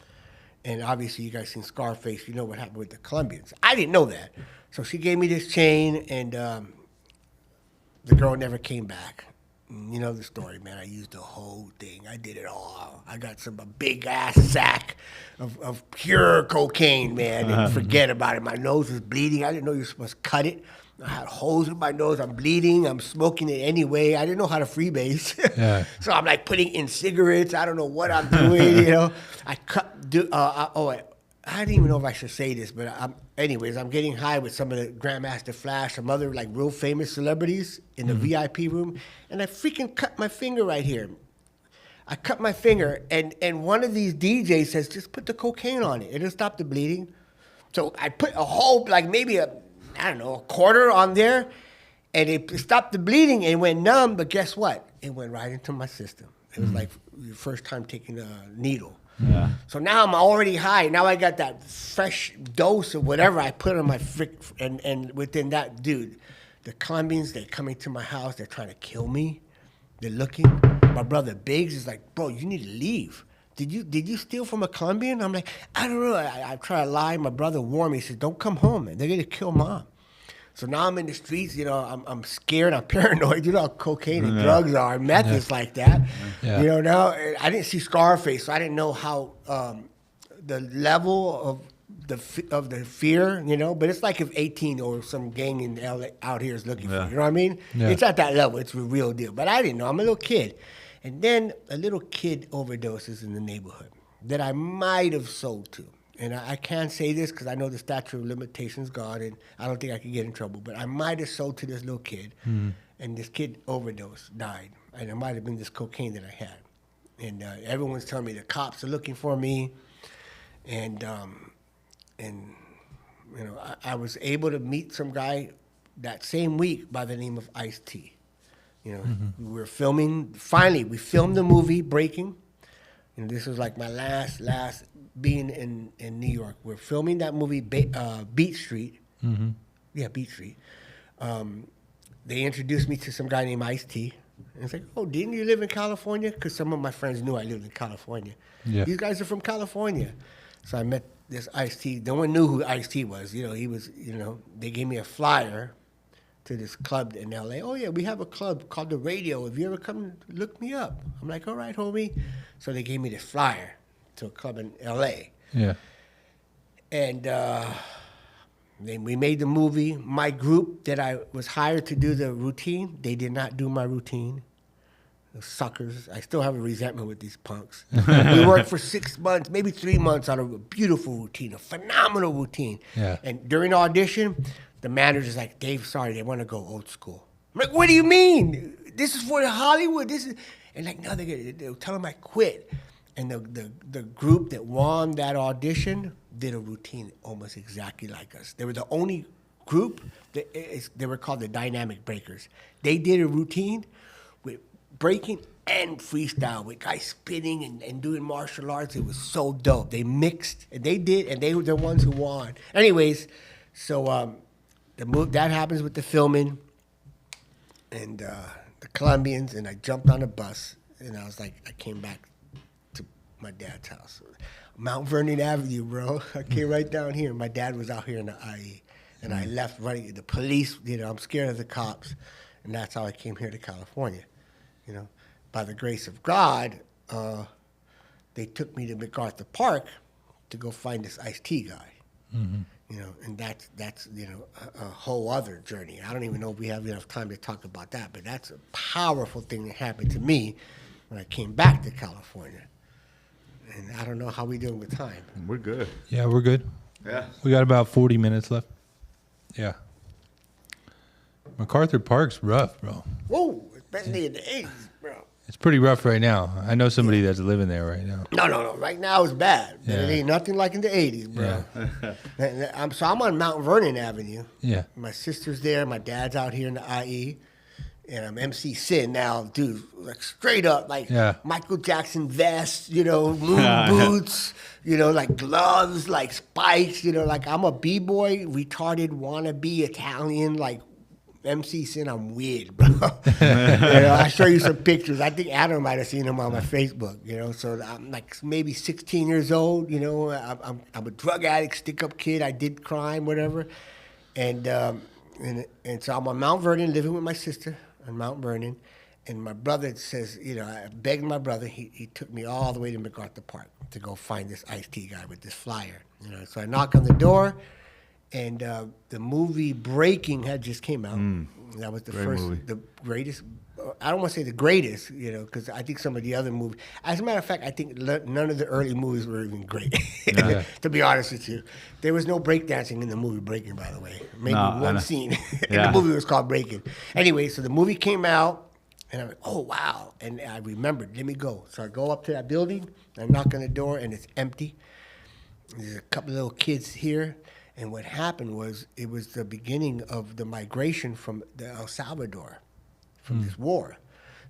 And obviously, you guys seen Scarface. You know what happened with the Colombians. I didn't know that. So she gave me this chain, and the girl never came back. You know the story, man. I used the whole thing. I did it all. I got a big ass sack of pure cocaine, man. And forget about it. My nose was bleeding. I didn't know you were supposed to cut it. I had holes in my nose. I'm bleeding. I'm smoking it anyway. I didn't know how to freebase. Yeah. So I'm like putting in cigarettes. I don't know what I'm doing, you know. I don't even know if I should say this, but I'm getting high with some of the Grandmaster Flash, some other like real famous celebrities in the VIP room, and I freaking cut my finger right here. I cut my finger, and one of these DJs says, just put the cocaine on it. It'll stop the bleeding. So I put a whole, like maybe a quarter on there, and it stopped the bleeding and it went numb, but guess what? It went right into my system. It was like the first time taking a needle. Yeah. So now I'm already high. Now I got that fresh dose of whatever I put on my and within that, dude, the Colombians, they're coming to my house. They're trying to kill me. They're looking. My brother Biggs is like, bro, you need to leave. Did you steal from a Colombian? I'm like, I don't know. I try to lie. My brother warned me. He said, don't come home, man. They're going to kill Mom. So now I'm in the streets, you know, I'm scared, I'm paranoid. You know how cocaine and drugs are, meth is like that. Yeah. You know, now I didn't see Scarface, so I didn't know how the level of the fear, you know. But it's like if 18 or some gang in LA out here is looking for you, you know what I mean? Yeah. It's at that level, it's a real deal. But I didn't know, I'm a little kid. And then a little kid overdoses in the neighborhood that I might have sold to. And I can't say this because I know the statute of limitations gone, and I don't think I could get in trouble. But I might have sold to this little kid, and this kid overdosed, died. And it might have been this cocaine that I had. And everyone's telling me the cops are looking for me. And you know, I was able to meet some guy that same week by the name of Ice-T. You know, we were filming. Finally, we filmed the movie Breaking. And this was like my last being in New York. We're filming that movie, Beat Street. Yeah, Beat Street. They introduced me to some guy named Ice-T. And it's like, oh, didn't you live in California? Because some of my friends knew I lived in California. Yeah. These guys are from California. So I met this Ice-T. No one knew who Ice-T was. You know, he was, you know, they gave me a flyer to this club in L.A. Oh, yeah, we have a club called The Radio. If you ever come, look me up. I'm like, all right, homie. So they gave me this flyer to a club in L.A. Yeah. And then we made the movie. My group that I was hired to do the routine, they did not do my routine. The suckers. I still have a resentment with these punks. We worked for 6 months, maybe 3 months on a beautiful routine, a phenomenal routine. Yeah. And during the audition, the manager's like, Dave, sorry, they want to go old school. I'm like, what do you mean? This is for Hollywood. This is, and like, no, they'll tell them I quit. And the group that won that audition did a routine almost exactly like us. They were the only group, they were called the Dynamic Breakers. They did a routine with breaking and freestyle, with guys spinning and doing martial arts. It was so dope. They mixed, and they were the ones who won. Anyways, so that happens with the filming and the Colombians, and I jumped on a bus, and I was like, I came back to my dad's house. Mount Vernon Avenue, bro. I came right down here. My dad was out here in the IE, and I left running. The police, you know, I'm scared of the cops, and that's how I came here to California. You know, by the grace of God, they took me to MacArthur Park to go find this Ice-T guy. You know, and that's you know a whole other journey. I don't even know if we have enough time to talk about that, but that's a powerful thing that happened to me when I came back to California. And I don't know how we doing with time. We're good. Yeah, we're good. Yeah. We got about 40 minutes left. Yeah. MacArthur Park's rough, bro. Whoa, especially in the 80s, bro. It's pretty rough right now. I know somebody that's living there right now. No. Right now it's bad. Yeah. It ain't nothing like in the 80s, bro. Yeah. I'm on Mount Vernon Avenue. Yeah. My sister's there. My dad's out here in the IE. And I'm MC Sin now, dude, like straight up, like Michael Jackson vest, you know, moon boots, you know, like gloves, like spikes, you know, like I'm a B-boy, retarded, wannabe Italian, like MC Sin, I'm weird, bro. I'll show you some pictures. I think Adam might have seen them on my Facebook, So I'm like maybe 16 years old, I'm a drug addict, stick-up kid. I did crime, whatever. And so I'm on Mount Vernon living with my sister on Mount Vernon. And my brother says, I begged my brother. He took me all the way to MacArthur Park to go find this Ice-T guy with this flyer. So I knock on the door, and the movie Breaking had just came out. That was the the greatest. I don't want to say the greatest, because I think some of the other movies. As a matter of fact, I think none of the early movies were even great. Yeah. To be honest with you, there was no breakdancing in the movie Breaking, by the way. Maybe one scene. Yeah. The movie was called Breaking. Anyway, so the movie came out. And I'm like, oh, wow. And I remembered, let me go. So I go up to that building, I knock on the door, and it's empty. There's a couple of little kids here. And what happened was, it was the beginning of the migration from El Salvador, from this war.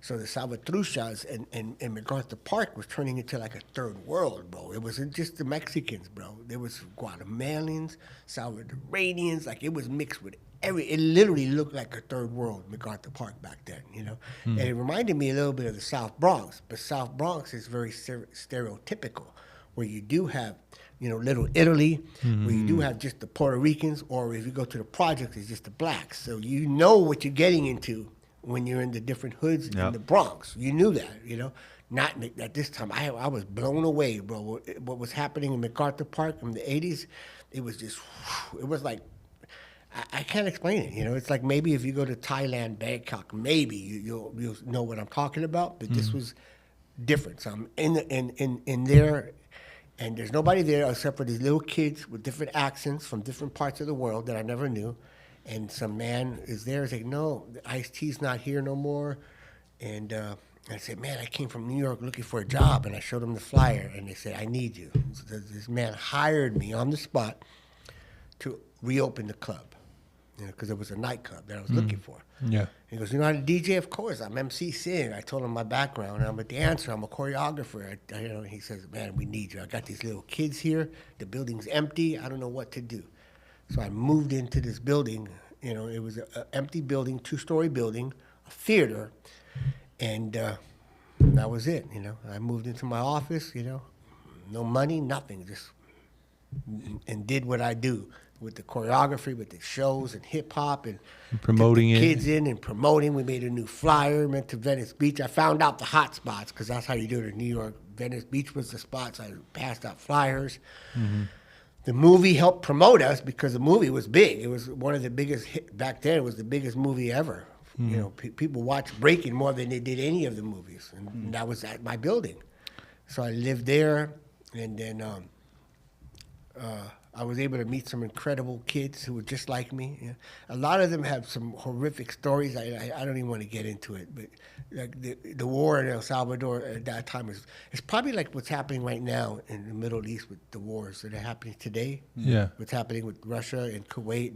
So the Salvatruchas and MacArthur Park was turning into like a third world, bro. It wasn't just the Mexicans, bro. There was Guatemalans, Salvadoranians, like it was mixed with it literally looked like a third world, MacArthur Park back then, And it reminded me a little bit of the South Bronx, but South Bronx is very stereotypical, where you do have, Little Italy, where you do have just the Puerto Ricans, or if you go to the projects, it's just the blacks. So you know what you're getting into when you're in the different hoods in the Bronx. You knew that, Not at this time. I was blown away, bro. What was happening in MacArthur Park in the 80s, it was just, it was like, I can't explain it. It's like maybe if you go to Thailand, Bangkok, maybe you'll know what I'm talking about. But this was different. So I'm in there, and there's nobody there except for these little kids with different accents from different parts of the world that I never knew. And some man is there. He's like, no, Ice-T's not here no more. And I said, man, I came from New York looking for a job, and I showed them the flyer, and they said, I need you. So this man hired me on the spot to reopen the club. Because it was a nightclub that I was looking for. Yeah. He goes, you know how to DJ? Of course, I'm MC Sin. I told him my background. I'm a dancer. I'm a choreographer. He says, man, we need you. I got these little kids here. The building's empty. I don't know what to do. So I moved into this building. It was an empty building, 2-story building, a theater, and that was it. I moved into my office. No money, nothing, just and did what I do. With the choreography, with the shows and hip hop and promoting the kids in and promoting. We made a new flyer, went to Venice Beach. I found out the hot spots because that's how you do it in New York. Venice Beach was the spots. I passed out flyers. The movie helped promote us because the movie was big. It was one of the biggest back then. It was the biggest movie ever. People watched Breaking more than they did any of the movies, and that was at my building. So I lived there, and then. I was able to meet some incredible kids who were just like me. A lot of them have some horrific stories. I don't even want to get into it, but like the war in El Salvador at that time it's probably like what's happening right now in the Middle East with the wars that are happening today. Yeah. What's happening with Russia and Kuwait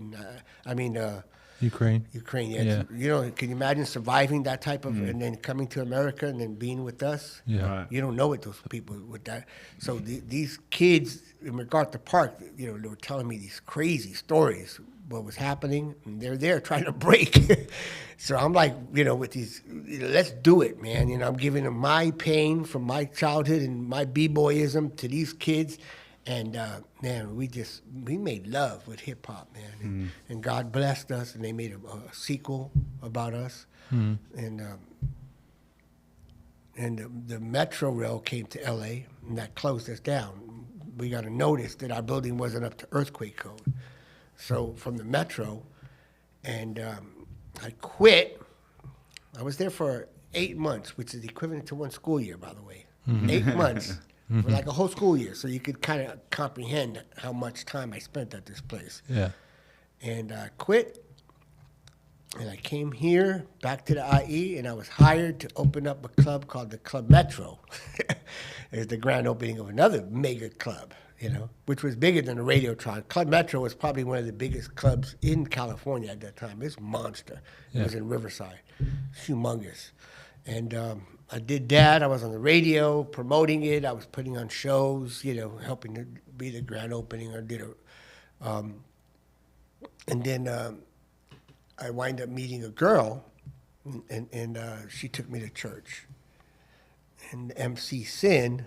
and Ukraine. Yeah. Can you imagine surviving that type of, and then coming to America and then being with us? Yeah. Right. You don't know what those people with that. So these kids in MacArthur Park, they were telling me these crazy stories, what was happening, and they're there trying to break. So I'm like, with these, let's do it, man. I'm giving them my pain from my childhood and my b-boyism to these kids. And man, we made love with hip hop, man, and God blessed us, and they made a sequel about us, and the Metro Rail came to L.A. and that closed us down. We got a notice that our building wasn't up to earthquake code, so from the Metro, and I quit. I was there for 8 months, which is equivalent to one school year, by the way. 8 months. For like a whole school year, so you could kind of comprehend how much time I spent at this place. Yeah. And I quit, and I came here back to the IE, and I was hired to open up a club called the Club Metro. It's the grand opening of another mega club, which was bigger than the Radiotron. Club Metro was probably one of the biggest clubs in California at that time. It's monster. It was in Riverside, humongous. And I did that. I was on the radio promoting it. I was putting on shows, helping to be the grand opening. I did and then I wind up meeting a girl, and she took me to church. And MC Sin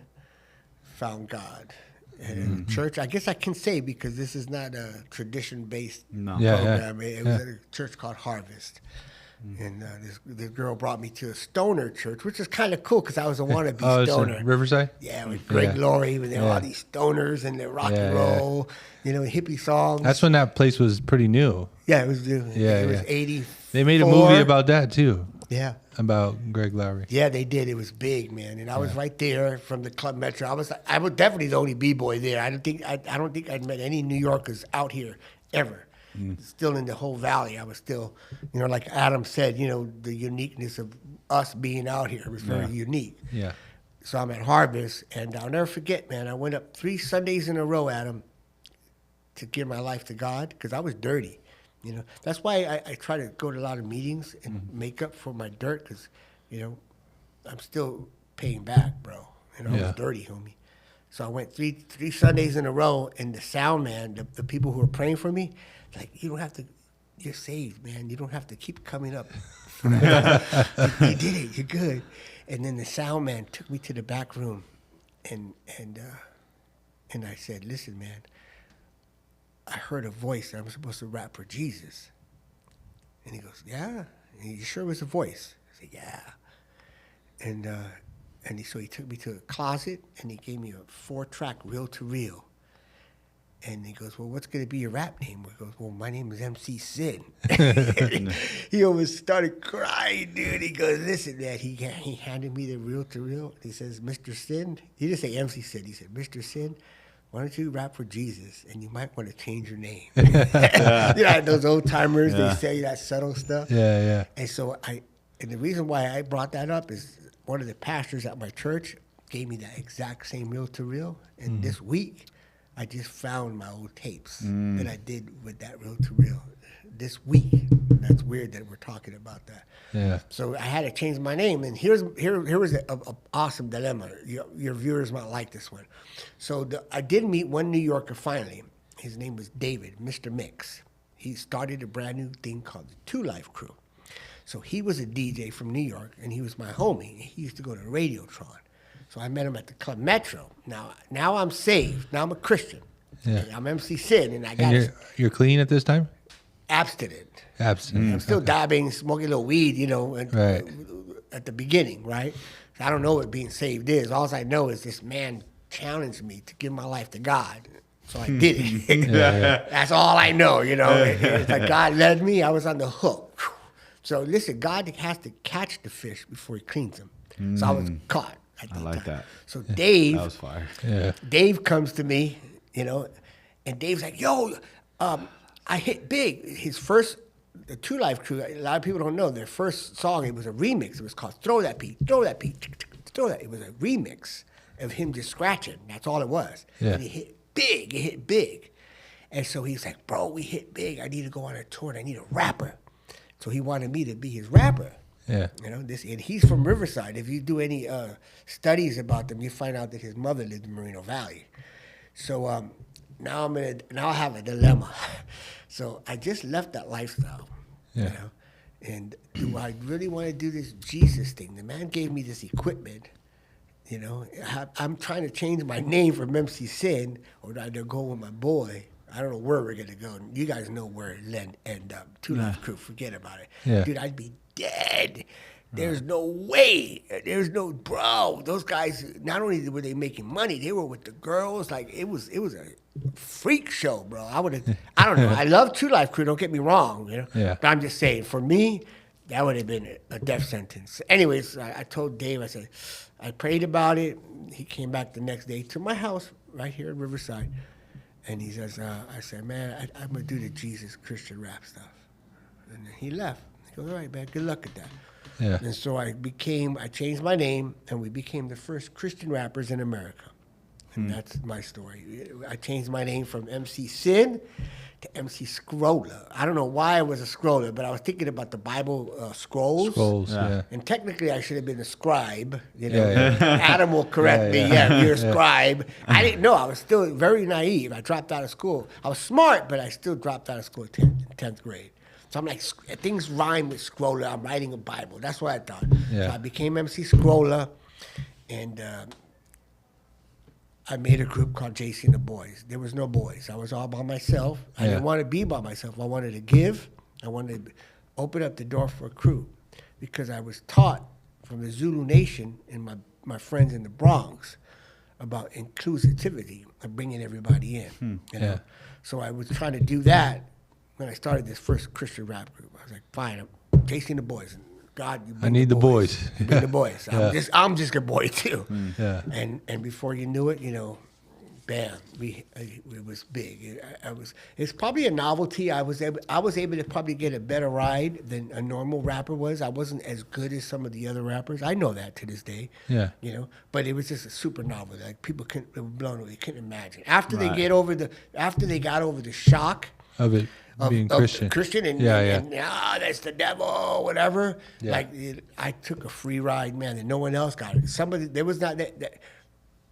found God. And in church, I guess I can say, because this is not a tradition-based No. Yeah, program. It was at a church called Harvest. And this girl brought me to a stoner church, which is kind of cool because I was a wannabe Oh, it's stoner. in Riverside? Yeah, with Greg Yeah. Laurie, with all Yeah. these stoners and the rock Yeah, and roll, hippie songs. That's when that place was pretty new. Yeah, it was. Yeah, it was yeah. 84. They made a movie about that too, Yeah. about Greg Lowry. Yeah, they did. It was big, man, and I was right there from the Club Metro. I was definitely the only b-boy there. I don't think I'd met any New Yorkers out here ever. Still in the whole valley, I was still, like Adam said, the uniqueness of us being out here was very unique. Yeah. So I'm at Harvest, and I'll never forget, man. I went up 3 Sundays in a row, Adam, to give my life to God because I was dirty. That's why I try to go to a lot of meetings and make up for my dirt because, I'm still paying back, bro. I was dirty, homie. So I went three Sundays in a row, and the sound man, the people who were praying for me, like, you don't have to, you're saved, man. You don't have to keep coming up. You did it. You're good. And then the sound man took me to the back room, and I said, listen, man, I heard a voice. I'm supposed to rap for Jesus. And he goes, yeah? And you sure it was a voice? I said, yeah. So he took me to a closet, and he gave me a 4-track reel-to-reel. And he goes, well, what's going to be your rap name? I goes, well, my name is MC Sin. He almost started crying, dude. He goes, listen, man. He handed me the reel-to-reel. He says, Mr. Sin. He didn't say MC Sin. He said, Mr. Sin, why don't you rap for Jesus? And you might want to change your name. Those old timers, they say that subtle stuff. Yeah, yeah. And so and the reason why I brought that up is one of the pastors at my church gave me that exact same reel-to-reel. And this week, I just found my old tapes that I did with that reel-to-reel this week. That's weird that we're talking about that. Yeah. So I had to change my name, and here was an awesome dilemma. Your viewers might like this one. So I did meet one New Yorker finally. His name was David, Mr. Mix. He started a brand new thing called the 2 Life Crew. So he was a DJ from New York, and he was my homie. He used to go to Radiotron. So I met him at the Club Metro. Now I'm saved. Now I'm a Christian. Yeah. I'm MC Sin, and I got And you're clean at this time? abstinent. Abstinent. I'm still dabbing, smoking a little weed, Right. at the beginning, right? I don't know what being saved is. All I know is this man challenged me to give my life to God. So I did it. That's all I know, It's like God led me. I was on the hook. So listen, God has to catch the fish before he cleans them. So I was caught. I like that. So Dave, That was fire. Yeah. Dave comes to me, and Dave's like, yo, I hit big. His first, the 2 Life Crew, a lot of people don't know, their first song, it was a remix. It was called Throw That Beat, Throw That Beat, Throw That. It was a remix of him just scratching. That's all it was. Yeah. And it hit big. And so he's like, bro, we hit big. I need to go on a tour, and I need a rapper. So he wanted me to be his rapper. Yeah. And he's from Riverside. If you do any studies about them, you find out that his mother lived in Moreno Valley. So now I have a dilemma. So I just left that lifestyle. Yeah. And do I really want to do this Jesus thing? The man gave me this equipment. I'm trying to change my name from MC Sin, or do I go with my boy? I don't know where we're gonna go. You guys know where it end up. 2 Life Crew, forget about it. Yeah. Dude, I'd be dead. There's no way. Bro. Those guys, not only were they making money, they were with the girls. Like it was a freak show, bro. I don't know. I love 2 Life Crew. Don't get me wrong, Yeah. But I'm just saying, for me, that would have been a death sentence. Anyways, I told Dave, I said, I prayed about it. He came back the next day to my house right here in Riverside. And he says, I said, man, I'm going to do the Jesus Christian rap stuff. And then he left. He goes, all right, man, good luck at that. Yeah. And so I changed my name, and we became the first Christian rappers in America. And that's my story. I changed my name from MC Sin to MC Scroller. I don't know why I was a scroller, but I was thinking about the Bible scrolls. Scrolls, yeah. And technically, I should have been a scribe. Yeah. Adam will correct me. Yeah, you're a scribe. I didn't know. I was still very naive. I dropped out of school. I was smart, but I still dropped out of school in 10th grade. So I'm like, things rhyme with Scrolla. I'm writing a Bible. That's what I thought. Yeah. So I became MC Scrolla, and I made a group called JC and the Boys. There was no boys. I was all by myself. I Yeah. didn't want to be by myself. I wanted to give. I wanted to open up the door for a crew, because I was taught from the Zulu Nation and my friends in the Bronx about inclusivity of bringing everybody in. You know? Yeah. So I was trying to do that when I started this first Christian rap group. I was like, fine, I'm chasing the boys. And God, you bring need the boys. You bring the boys. Yeah. I'm just a boy too. Yeah. And before you knew it, you know, bam, it was big. It's probably a novelty. I was able to probably get a better ride than a normal rapper was. I wasn't as good as some of the other rappers. I know that to this day. Yeah. You know, but it was just a super novelty. Like people they were blown away. They couldn't imagine. After they got over the shock Of it being Christian. and Yeah. and that's the devil, whatever. Yeah. Like I took a free ride, man, and no one else got it. There was not that.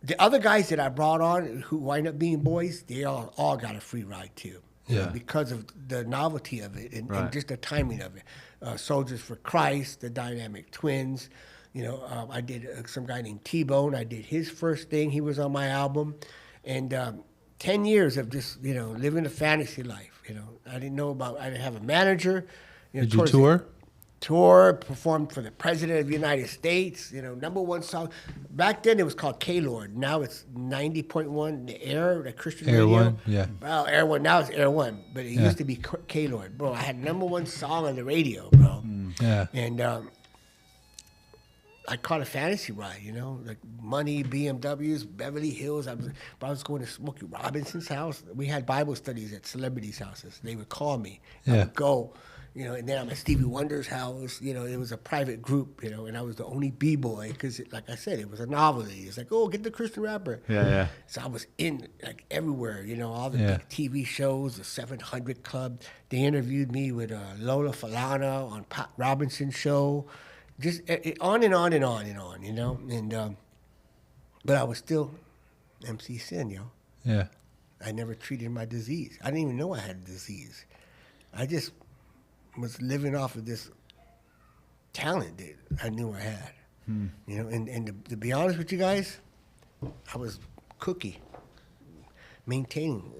The other guys that I brought on who wind up being boys, they all got a free ride too. You know, Yeah. because of the novelty of it and just the timing of it. Soldiers for Christ, the Dynamic Twins. You know, I did some guy named T-Bone. I did his first thing. He was on my album. And 10 years of just, you know, living a fantasy life. You know, I didn't have a manager. You know, Did you tour? Performed for the President of the United States, you know, #1 song. Back then it was called K-Lord. Now it's 90.1, the Air, the Christian Air radio. One, yeah. Well, Air One, now it's Air One, but it used to be K-Lord. Bro, I had #1 song on the radio, bro. Yeah. And I caught a fantasy ride, you know, like money, BMWs, Beverly Hills. I was going to Smokey Robinson's house. We had Bible studies at celebrities' houses. They would call me. I Yeah. would go. You know, and then I'm at Stevie Wonder's house. You know, it was a private group. You know, and I was the only b-boy because, like I said, it was a novelty. It's like, oh, get the Christian rapper. Yeah. So I was in like everywhere. You know, all the Yeah. big TV shows, the 700 Club. They interviewed me with Lola Falana on Pat Robinson's show. Just on and on and on and on. You know, and but I was still MC Sin, yo. Yeah. I never treated my disease. I didn't even know I had a disease. I just was living off of this talent that I knew I had. You know, and to be honest with you guys, I was cookie, maintaining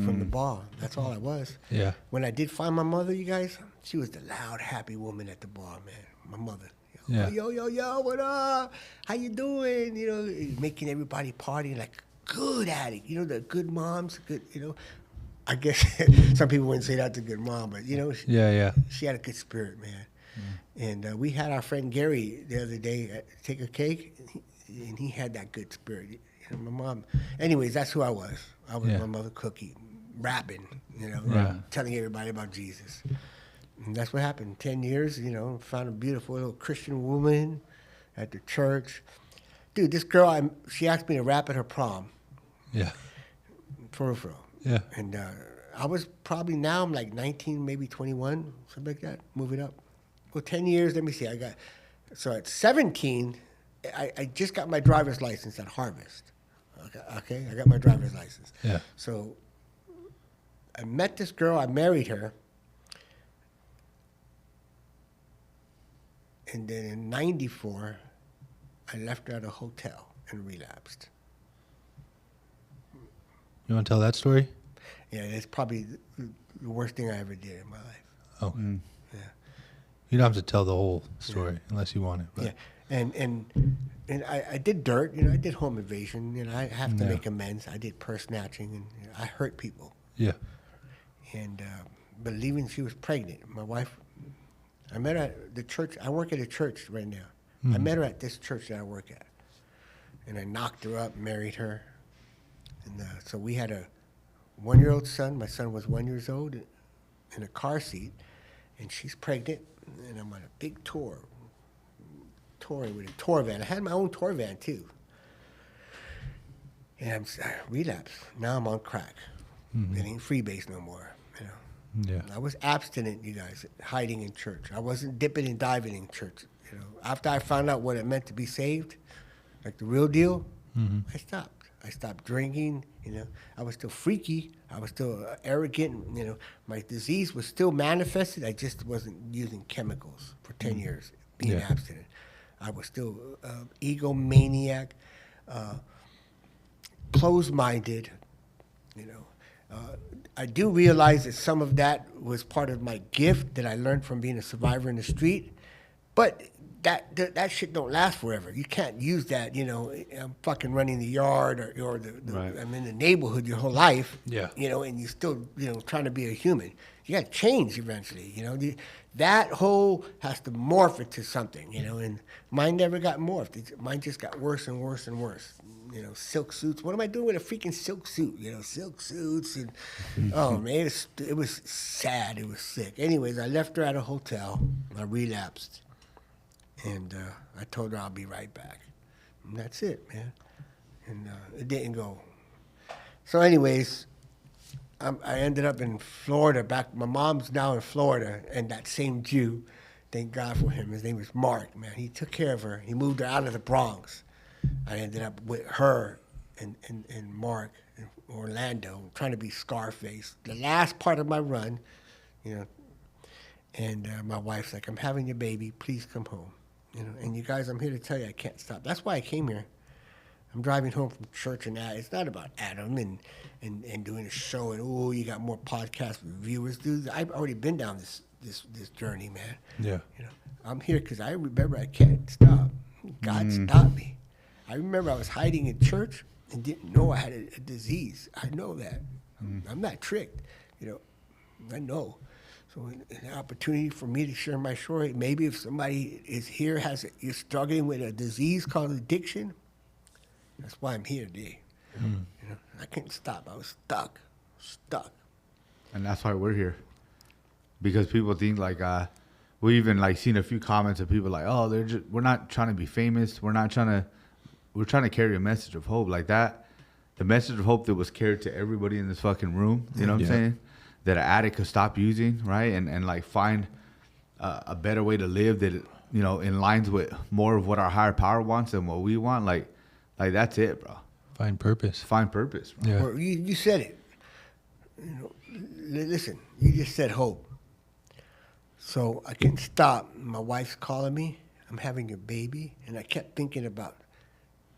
from the bar. That's all I was. Yeah. When I did find my mother, you guys, she was the loud, happy woman at the bar, man. My mother. Yeah. Yo, what up? How you doing? You know, making everybody party, like good at it. You know, the good moms, good, you know. I guess some people wouldn't say that's a good mom, but, you know, Yeah. she had a good spirit, man. And we had our friend Gary the other day take a cake, and he had that good spirit. You know, my mom. Anyways, that's who I was. I was Yeah. my mother Cookie, rapping, you know, Yeah. telling everybody about Jesus. And that's what happened. 10 years, you know, found a beautiful little Christian woman at the church. Dude, this girl, she asked me to rap at her prom, Yeah. for real. Yeah. And I was probably, now I'm like 19, maybe 21, something like that, moving up. Well, 10 years, let me see. So at 17, I just got my driver's license at Harvest. Okay, I got my driver's license. Yeah. So I met this girl, I married her. And then in 94, I left her at a hotel and relapsed. You want to tell that story? Yeah, it's probably the worst thing I ever did in my life. Oh. Yeah. You don't have to tell the whole story unless you want it. But. Yeah, and I did dirt, you know, I did home invasion, you know, I have to Yeah. make amends. I did purse snatching, and you know, I hurt people. Yeah. And believing she was pregnant, my wife, I met her at the church. I work at a church right now. I met her at this church that I work at, and I knocked her up, married her, and so we had a 1-year-old son. My son was 1 year old, in a car seat, and she's pregnant, and I'm on a big tour, touring with a tour van. I had my own tour van too, and I relapsed. Now I'm on crack. It ain't freebase no more, you know. Yeah. I was abstinent, you guys, hiding in church. I wasn't dipping and diving in church. You know, after I found out what it meant to be saved, like the real deal, I stopped. I stopped drinking. You know, I was still freaky. I was still arrogant. You know, my disease was still manifested. I just wasn't using chemicals for 10 years, being Yeah. abstinent. I was still egomaniac, closed-minded. You know, I do realize that some of that was part of my gift that I learned from being a survivor in the street, but that shit don't last forever. You can't use that. You know, I'm fucking running the yard or Right. I'm in the neighborhood your whole life. Yeah. You know, and you still trying to be a human. You got to change eventually. You know, that whole has to morph into something. You know, and mine never got morphed. Mine just got worse and worse and worse. You know, silk suits. What am I doing with a freaking silk suit? You know, silk suits and oh man, it was sad. It was sick. Anyways, I left her at a hotel. I relapsed, and I told her I'll be right back. And that's it, man. And it didn't go. So, anyways, I ended up in Florida. My mom's now in Florida, and that same Jew, thank God for him. His name was Mark. Man, he took care of her. He moved her out of the Bronx. I ended up with her and Mark in Orlando, trying to be Scarface. The last part of my run, you know, and my wife's like, I'm having your baby, please come home. You know, and you guys, I'm here to tell you I can't stop. That's why I came here. I'm driving home from church, and it's not about Adam and doing a show and, oh, you got more podcast viewers. Dude, I've already been down this journey, man. Yeah. You know, I'm here because I remember I can't stop. God stopped me. I remember I was hiding in church and didn't know I had a disease. I know that. I'm not tricked. You know, I know. So an opportunity for me to share my story. Maybe if somebody is here, you're struggling with a disease called addiction, that's why I'm here today. You know, I couldn't stop. I was stuck. And that's why we're here. Because people think like, we even like seen a few comments of people like, oh, we're not trying to be famous. We're trying to carry a message of hope like that. The message of hope that was carried to everybody in this fucking room. You know what I'm saying? That an addict could stop using, right? And like find a better way to live that, you know, in lines with more of what our higher power wants and what we want. Like that's it, bro. Find purpose. Find purpose, bro. Yeah. Well, you said it. You know, listen, you just said hope. So I couldn't stop. My wife's calling me. I'm having a baby. And I kept thinking about,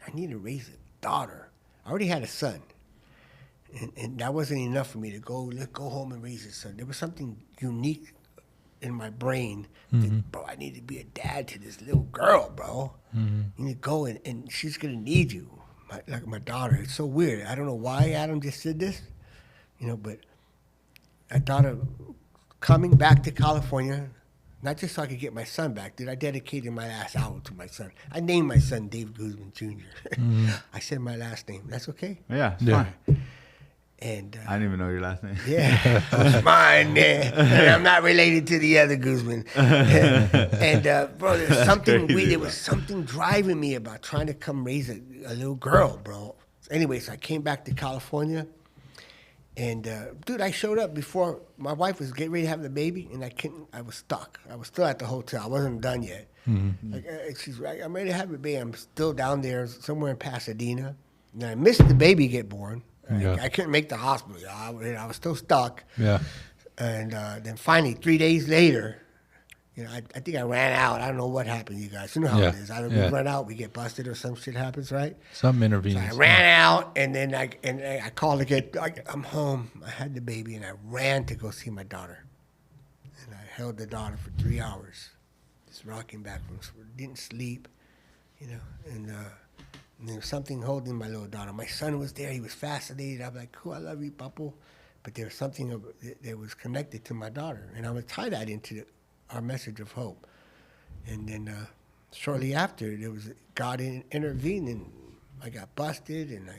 I need to raise a daughter. I already had a son. And that wasn't enough for me to go home and raise a son. There was something unique in my brain that, bro, I need to be a dad to this little girl, bro. You need to go and she's going to need you, like my daughter. It's so weird. I don't know why Adam just said this, you know, but I thought of coming back to California, not just so I could get my son back. Dude, I dedicated my last hour to my son. I named my son Dave Guzman Jr. I said my last name. That's okay? Yeah, it's Yeah. fine. And I didn't even know your last name. yeah, it's mine, man. And I'm not related to the other Guzman. And bro, there's something crazy, weird. There bro. was something driving me about trying to come raise a little girl, bro. Anyway, so I came back to California, and dude, I showed up before my wife was getting ready to have the baby, and I was stuck. I was still at the hotel. I wasn't done yet. Like, she's right. I'm ready to have a baby. I'm still down there somewhere in Pasadena, and I missed the baby get born. Yeah. I couldn't make the hospital. I was still stuck. Yeah. And then finally, 3 days later, you know, I think I ran out. I don't know what happened, you guys. You know how it is. Either we run out, we get busted, or some shit happens, right? Some intervenes. So I ran out, and then I called again. I'm home. I had the baby, and I ran to go see my daughter. And I held the daughter for 3 hours, just rocking back from didn't sleep, you know, and there was something holding my little daughter. My son was there. He was fascinated. I'm like, cool, I love you, Papo. But there was something that was connected to my daughter. And I would tie that into our message of hope. And then shortly after, there was God intervened, and I got busted, and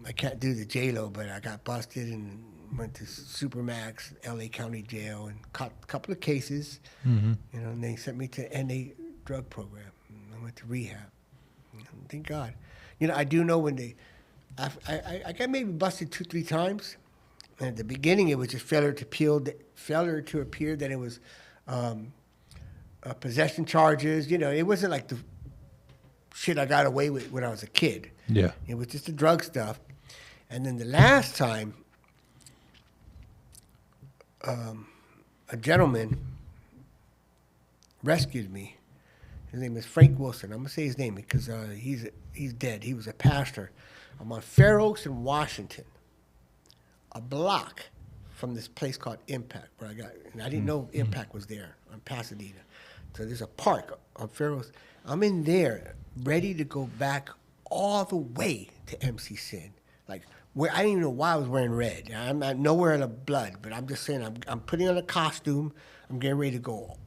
I can't do the J-Lo, but I got busted and went to Supermax, LA County Jail, and caught a couple of cases. You know, and they sent me to NA drug program. I went to rehab. Thank God. You know, I do know when I got maybe busted 2-3 times. And at the beginning, it was just failure to appear that it was possession charges. You know, it wasn't like the shit I got away with when I was a kid. Yeah. It was just the drug stuff. And then the last time, a gentleman rescued me. His name is Frank Wilson. I'm gonna say his name because he's dead. He was a pastor. I'm on Fair Oaks in Washington, a block from this place called Impact, where and I didn't know Impact was there on Pasadena. So there's a park on Fair Oaks. I'm in there, ready to go back all the way to MC Sin. Like, where I didn't even know why I was wearing red. I'm not nowhere in the blood, but I'm just saying I'm putting on a costume. I'm getting ready to go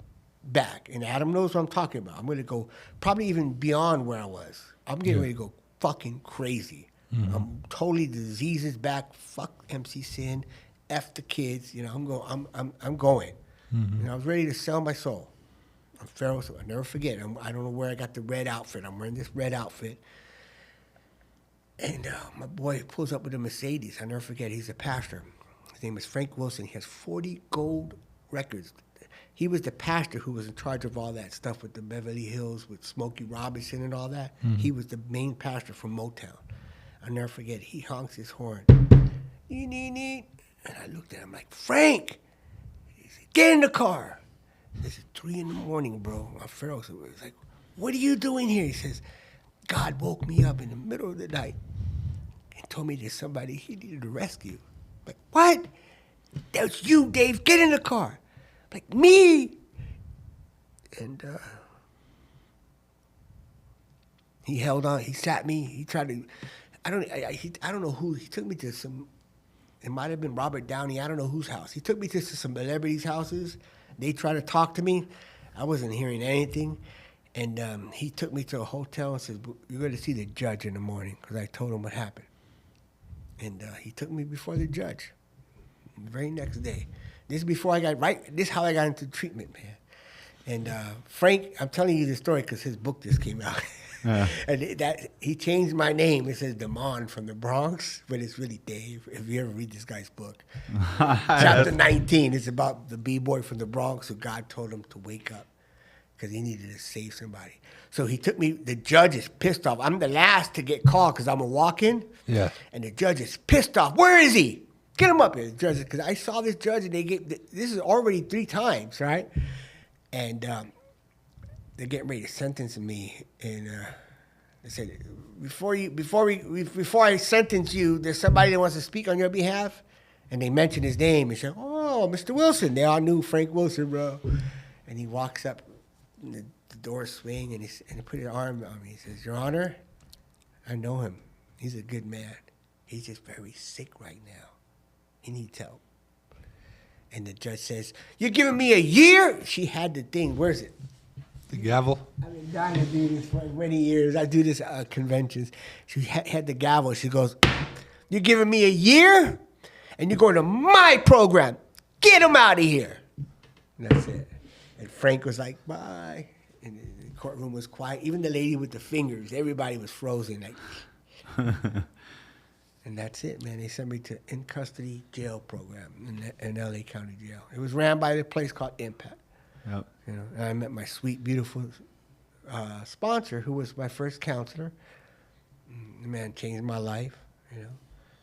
back. And Adam knows what I'm talking about. I'm going to go probably even beyond where I was. I'm getting ready to go fucking crazy. I'm totally diseases back. Fuck MC Sin. F the kids. You know, I'm going. And I was ready to sell my soul. I'm Pharaoh, so I'll never forget. I don't know where I got the red outfit. I'm wearing this red outfit. And my boy pulls up with a Mercedes. I'll never forget. He's a pastor. His name is Frank Wilson. He has 40 gold records. He was the pastor who was in charge of all that stuff with the Beverly Hills, with Smokey Robinson and all that. He was the main pastor from Motown. I'll never forget. He honks his horn. And I looked at him like, Frank! He said, get in the car. This is 3 a.m, bro. My Pharaoh was like, what are you doing here? He says, God woke me up in the middle of the night and told me there's somebody he needed to rescue. I'm like, what? That's you, Dave. Get in the car. I'm like, me? And he held on. He sat me. He tried to, I don't know who. He took me to some, it might have been Robert Downey. I don't know whose house. He took me to some celebrities' houses. They tried to talk to me. I wasn't hearing anything. And he took me to a hotel and says, you're going to see the judge in the morning, because I told him what happened. And he took me before the judge the very next day. This is before I got, this is how I got into treatment, man. And Frank, I'm telling you this story because his book just came out. And he changed my name. It says Damon from the Bronx, but it's really Dave, if you ever read this guy's book. Chapter 19 is about the B-boy from the Bronx who God told him to wake up because he needed to save somebody. So he took me, the judge is pissed off. I'm the last to get called because I'm a walk-in. Yeah. And the judge is pissed off. Where is he? Get him up here, the judge, because I saw this judge and this is already 3 times, right? And they're getting ready to sentence me, and they said, before I sentence you, there's somebody that wants to speak on your behalf, and they mentioned his name and said, "Oh, Mr. Wilson." They all knew Frank Wilson, bro. And he walks up, and the doors swing, and he put his arm on me. He says, "Your Honor, I know him. He's a good man. He's just very sick right now. He needs help." And the judge says, "You're giving me a year?" She had the thing. Where's it? The gavel? I've been dying to do this for many years. I do this at conventions. She had the gavel. She goes, "You're giving me a year? And you're going to my program. Get him out of here." And that's it. And Frank was like, "Bye." And the courtroom was quiet. Even the lady with the fingers, everybody was frozen. Like, and that's it, man. They sent me to in-custody jail program in L.A. County Jail. It was ran by a place called Impact. Yep. You know, and I met my sweet, beautiful sponsor, who was my first counselor. The man changed my life. You know,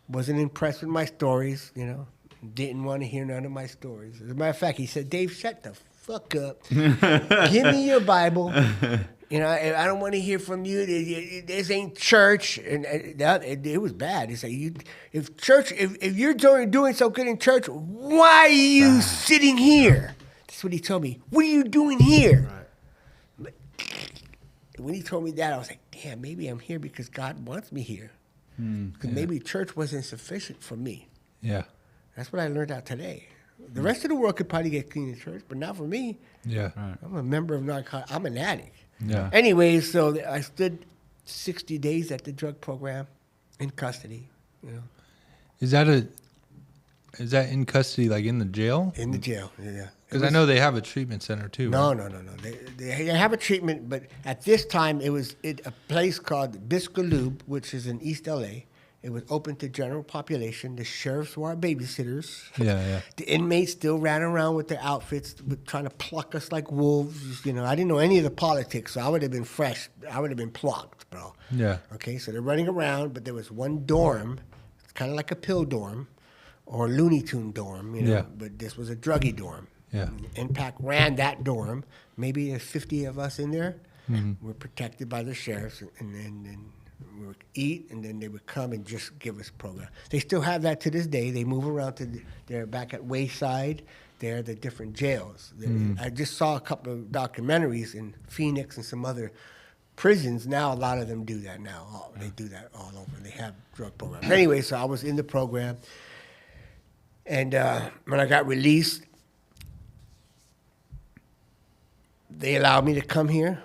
wasn't impressed with my stories. You know, didn't want to hear none of my stories. As a matter of fact, he said, "Dave, shut the fuck up. Give me your Bible. You know, I don't want to hear from you. This ain't church." And it was bad. He said, if you're doing so good in church, why are you sitting here? That's what he told me. What are you doing here? Right. When he told me that, I was like, damn, maybe I'm here because God wants me here. Because maybe church wasn't sufficient for me. Yeah. That's what I learned out today. The rest of the world could probably get clean in church, but not for me. Yeah. Right. I'm a member of narcotics. I'm an addict. Yeah. Anyways, so I stood 60 days at the drug program in custody. You know. Is that in custody, like in the jail? In the jail, yeah. Because I know they have a treatment center too. No, right? no. They have a treatment, but at this time it was a place called Biscaloob, which is in East LA. It was open to general population. The sheriffs were our babysitters. Yeah. The inmates still ran around with their outfits, trying to pluck us like wolves. You know, I didn't know any of the politics, so I would have been fresh. I would have been plucked, bro. Yeah. Okay, so they're running around, but there was one dorm. It's kind of like a pill dorm or Looney Tune dorm, you know. Yeah. But this was a druggie dorm. Yeah. Impact ran that dorm. Maybe there's 50 of us in there. Mm-hmm. We're protected by the sheriffs, and then we would eat, and then they would come and just give us a program. They still have that to this day. They move around they're back at Wayside. They're the different jails. I just saw a couple of documentaries in Phoenix and some other prisons. Now a lot of them do that now. They do that all over. They have drug programs. Anyway, so I was in the program, and when I got released, they allowed me to come here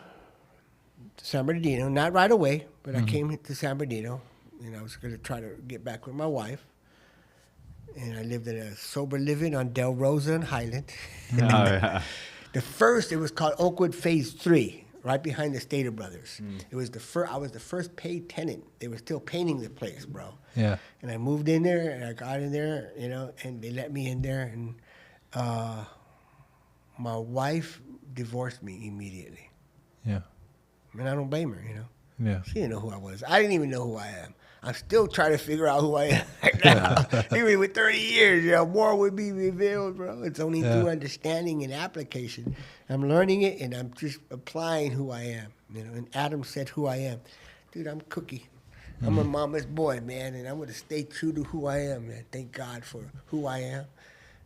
to San Bernardino. Not right away, but I came to San Bernardino, and I was going to try to get back with my wife. And I lived in a sober living on Del Rosa and Highland. Oh, yeah. It was called Oakwood Phase 3, right behind the Stater Brothers. It was I was the first paid tenant. They were still painting the place, bro. Yeah. And I moved in there, and I got in there, you know, and they let me in there. And my wife divorced me immediately. Yeah. I mean, I don't blame her, you know. Yeah. She didn't know who I was. I didn't even know who I am. I'm still trying to figure out who I am right now. Even with 30 years, you know, more would be revealed, bro. It's only through understanding and application. I'm learning it, and I'm just applying who I am, you know. And Adam said who I am. Dude, I'm Cookie. I'm a mama's boy, man, and I'm going to stay true to who I am, man. Thank God for who I am.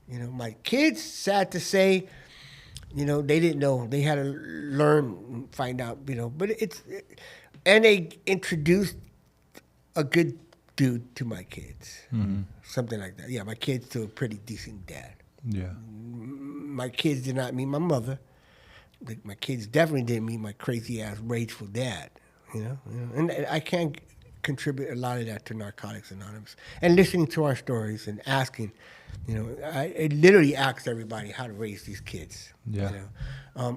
You know, my kids, sad to say, you know, they didn't know. They had to learn and find out, you know. But and they introduced a good dude to my kids. Something like that. Yeah, my kids to a pretty decent dad. Yeah. My kids did not meet my mother. My kids definitely didn't meet my crazy-ass, rageful dad, you know. And I can't contribute a lot of that to Narcotics Anonymous. And listening to our stories and asking, you know, I literally asked everybody how to raise these kids. Yeah. You know?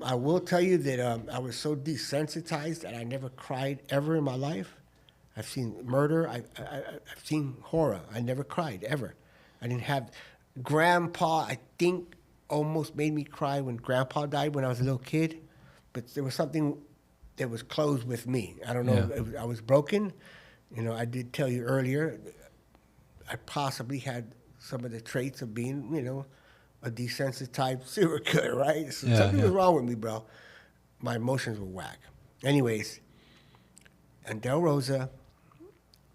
I will tell you that I was so desensitized that I never cried ever in my life. I've seen murder. I've seen horror. I never cried, ever. I didn't have... Grandpa, I think, almost made me cry when Grandpa died when I was a little kid. But there was something that was closed with me. I don't know. Yeah. I was broken. You know, I did tell you earlier, I possibly had some of the traits of being, you know, a desensitized serial killer, right? So something was wrong with me, bro. My emotions were whack. Anyways, in Del Rosa,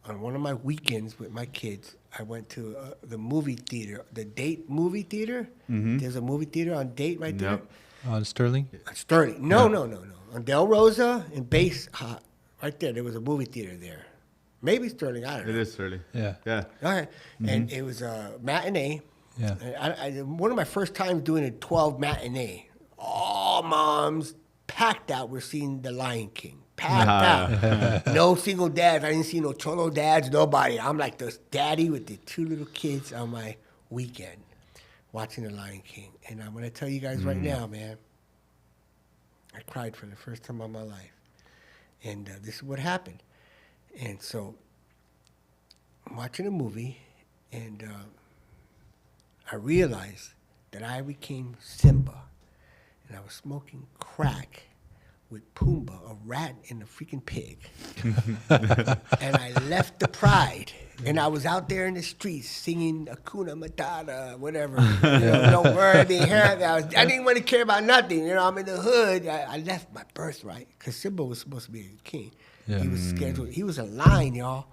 on one of my weekends with my kids, I went to the movie theater, the Date movie theater. There's a movie theater on Date right there. On Sterling? Sterling. No. On Del Rosa and Base, right there, there was a movie theater there. Maybe Sterling, I don't know. It is early. Yeah. Yeah. All right. And it was a matinee. Yeah. One of my first times doing a 12 matinee. All moms packed out. We're seeing The Lion King. Packed out. No single dads. I didn't see no cholo dads, nobody. I'm like the daddy with the two little kids on my weekend watching The Lion King. And I'm going to tell you guys right now, man, I cried for the first time in my life. And this is what happened. And so I'm watching a movie, and I realized that I became Simba, and I was smoking crack with Pumbaa, a rat and a freaking pig. And I left the pride, and I was out there in the streets singing Hakuna Matata, whatever. You know, don't worry, I didn't want to care about nothing. You know, I'm in the hood. I left my birthright, because Simba was supposed to be a king. Yeah. He was scheduled. He was a lion, y'all,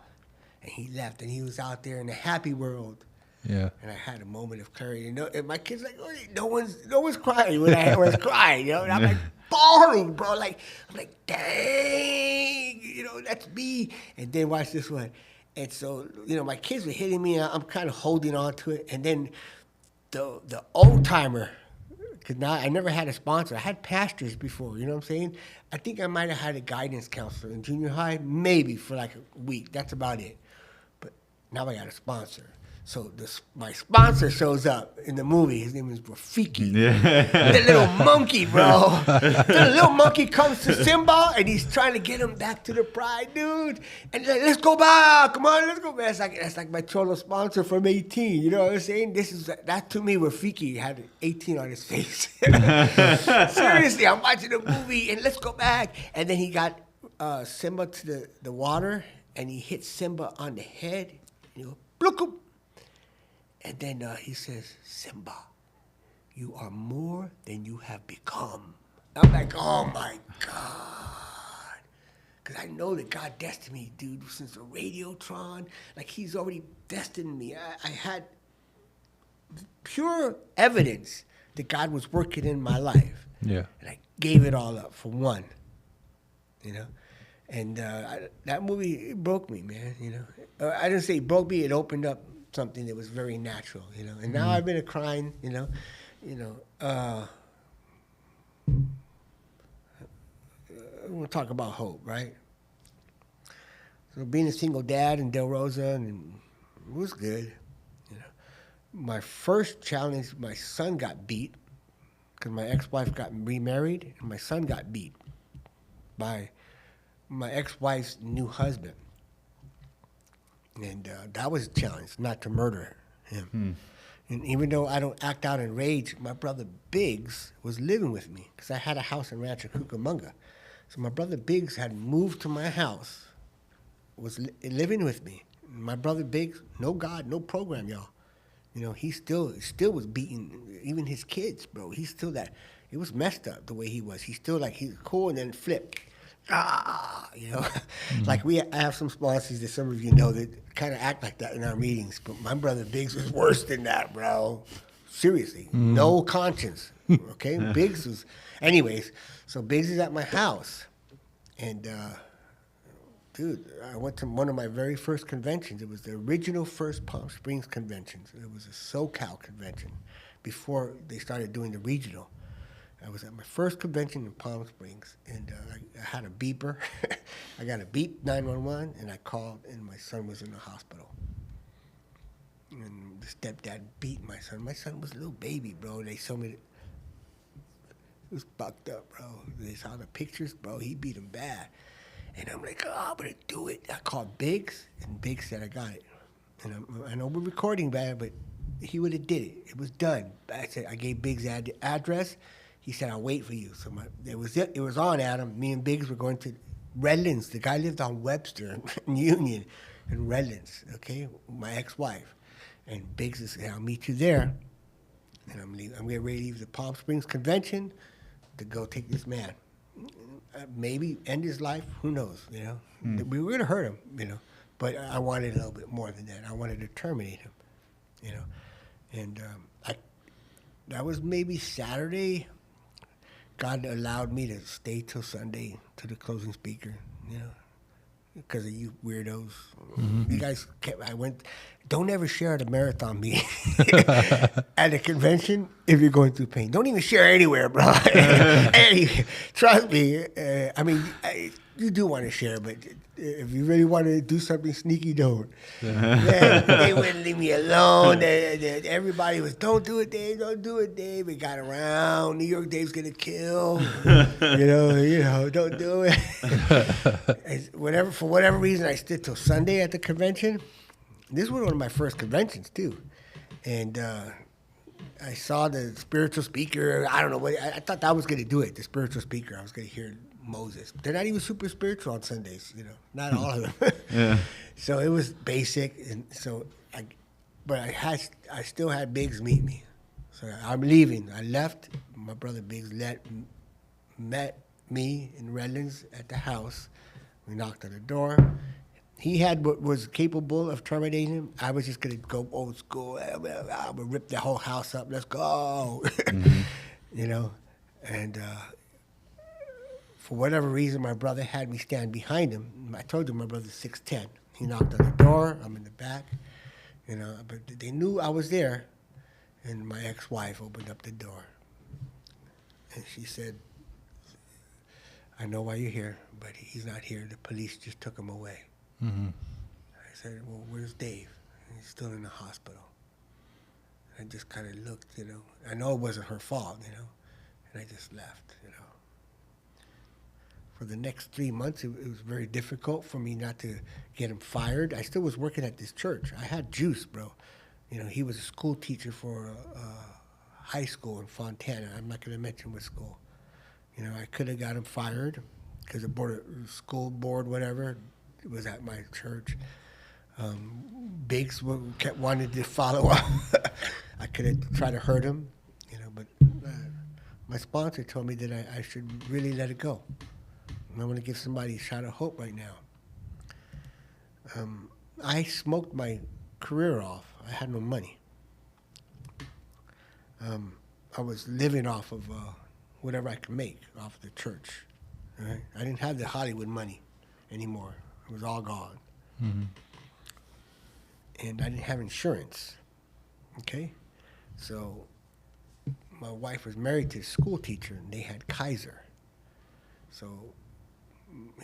and he left, and he was out there in the happy world. Yeah. And I had a moment of clarity. And my kids like, oh, no one's crying when I was crying, you know. And I'm like bawling, bro. I'm like, dang, you know, that's me. And then watch this one. And so, you know, my kids were hitting me. I'm kind of holding on to it. And then the old timer, because now I never had a sponsor. I had pastors before, you know what I'm saying? I think I might have had a guidance counselor in junior high, maybe for like a week. That's about it. But now I got a sponsor. So my sponsor shows up in the movie. His name is Rafiki. Yeah. The little monkey, bro. The little monkey comes to Simba and he's trying to get him back to the pride, dude. And he's like, let's go back. Come on, let's go back. That's like my cholo sponsor from 18. You know what I'm saying? That to me, Rafiki had an 18 on his face. Seriously, I'm watching a movie and let's go back. And then he got Simba to the water and he hit Simba on the head. And he goes, "Bloop." And then he says, "Simba, you are more than you have become." I'm like, oh my God. Because I know that God destined me, dude, since the Radiotron. Like, he's already destined me. I had pure evidence that God was working in my life. Yeah. And I gave it all up for one, you know? And that movie, it broke me, man, you know? I didn't say it broke me, it opened up something that was very natural, you know. And now I've been crying, you know. We'll talk about hope, right? So being a single dad in Del Rosa, and it was good, you know. My first challenge, my son got beat because my ex-wife got remarried, and my son got beat by my ex-wife's new husband. And that was a challenge, not to murder him. And even though I don't act out in rage, my brother Biggs was living with me because I had a house in Rancho Cucamonga. So my brother Biggs had moved to my house, was living with me. My brother Biggs, no God, no program, y'all. You know, he still was beating even his kids, bro. He's still that. It was messed up the way he was. He's still like, he's cool and then flip. You know, like I have some sponsors that some of you know that kind of act like that in our meetings. But my brother Biggs was worse than that, bro. Seriously, no conscience. Okay, Biggs was. Anyways, so Biggs is at my house, and dude, I went to one of my very first conventions. It was the original first Palm Springs convention. It was a SoCal convention before they started doing the regional. I was at my first convention in Palm Springs, and I had a beeper. I got a beep 911, and I called, and my son was in the hospital. And the stepdad beat my son. My son was a little baby, bro. They showed me it was fucked up, bro. They saw the pictures, bro. He beat him bad. And I'm like, oh, I'm going to do it. I called Biggs, and Biggs said, I got it. And I know we're recording bad, but he would have did it. It was done. I said, I gave Biggs' address. He said, I'll wait for you. So it was on, Adam. Me and Biggs were going to Redlands. The guy lived on Webster and Union in Redlands, okay, my ex-wife. And Biggs said, I'll meet you there. And I'm getting ready to leave the Palm Springs convention to go take this man. Maybe end his life, who knows, you know. We were going to hurt him, you know. But I wanted a little bit more than that. I wanted to terminate him, you know. And that was maybe Saturday. God allowed me to stay till Sunday to the closing speaker, you know, because of you weirdos. You guys don't ever share at a marathon meeting at a convention if you're going through pain. Don't even share anywhere, bro. Hey, trust me. I mean, you do want to share, but if you really want to do something sneaky, don't. Man, they wouldn't leave me alone. Everybody was, don't do it, Dave. Don't do it, Dave. We got around. New York Dave's gonna kill. you know, don't do it. For whatever reason, I stood till Sunday at the convention. This was one of my first conventions too, and I saw the spiritual speaker. I don't know what I thought that was gonna do it. The spiritual speaker. I was gonna hear Moses. They're not even super spiritual on Sundays, you know. Not all of them. Yeah. So it was basic, and so I still had Biggs meet me. So I'm leaving. I left. My brother Biggs met me in Redlands at the house. We knocked on the door. He had what was capable of terminating him. I was just gonna go old school. I'm gonna rip the whole house up. Let's go. You know, and. For whatever reason, my brother had me stand behind him. I told him my brother's 6'10". He knocked on the door. I'm in the back, you know. But they knew I was there, and my ex-wife opened up the door, and she said, "I know why you're here, but he's not here. The police just took him away." I said, "Well, where's Dave?" He's still in the hospital. I just kind of looked, you know. I know it wasn't her fault, you know, and I just left, you know. For the next 3 months, it was very difficult for me not to get him fired. I still was working at this church. I had juice, bro. You know, he was a school teacher for a high school in Fontana. I'm not going to mention what school. You know, I could have got him fired because the school board, whatever, was at my church. Biggs kept wanting to follow up. I could have tried to hurt him, you know, but my sponsor told me that I should really let it go. And I want to give somebody a shot of hope right now. I smoked my career off. I had no money. I was living off of whatever I could make off the church. Right? I didn't have the Hollywood money anymore. It was all gone. Mm-hmm. And I didn't have insurance. Okay? So my wife was married to a school teacher, and they had Kaiser. So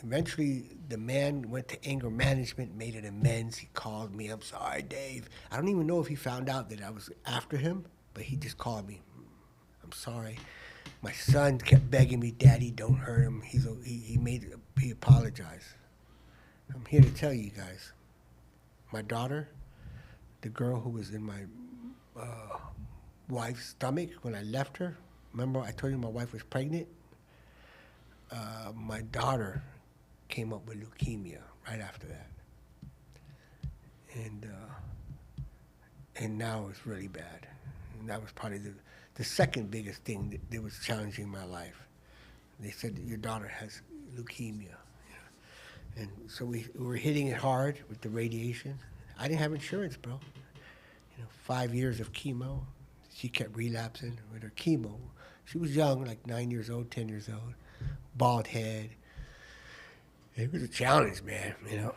eventually the man went to anger management, made an amends. He called me. I'm sorry, Dave. I don't even know if he found out that I was after him, but he just called me. I'm sorry. My son kept begging me, Daddy, don't hurt him. He apologized. I'm here to tell you guys, my daughter, the girl who was in my wife's stomach when I left her, remember I told you my wife was pregnant? My daughter came up with leukemia right after that. And now it's really bad. And that was probably the second biggest thing that was challenging my life. They said that your daughter has leukemia. You know? And so we were hitting it hard with the radiation. I didn't have insurance, bro. You know, 5 years of chemo. She kept relapsing with her chemo. She was young, like 9 years old, 10 years old, bald head. It was a challenge, man, you know.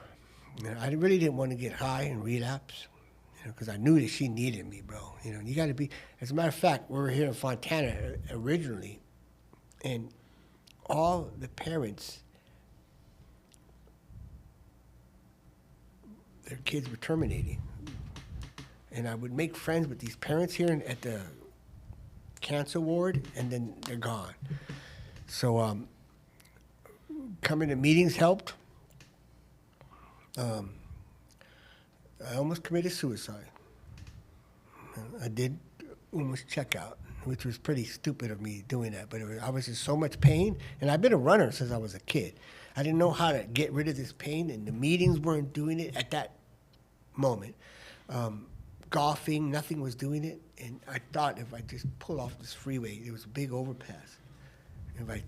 I really didn't want to get high and relapse, you know, because I knew that she needed me, bro. You know, you got to be, as a matter of fact, we were here in Fontana originally, and all the parents, their kids were terminating. And I would make friends with these parents here at the cancer ward, and then they're gone. So coming to meetings helped. I almost committed suicide. I did almost check out, which was pretty stupid of me doing that. But I was in so much pain, and I've been a runner since I was a kid. I didn't know how to get rid of this pain, and the meetings weren't doing it at that moment. Golfing, nothing was doing it. And I thought if I just pull off this freeway, it was a big overpass. If I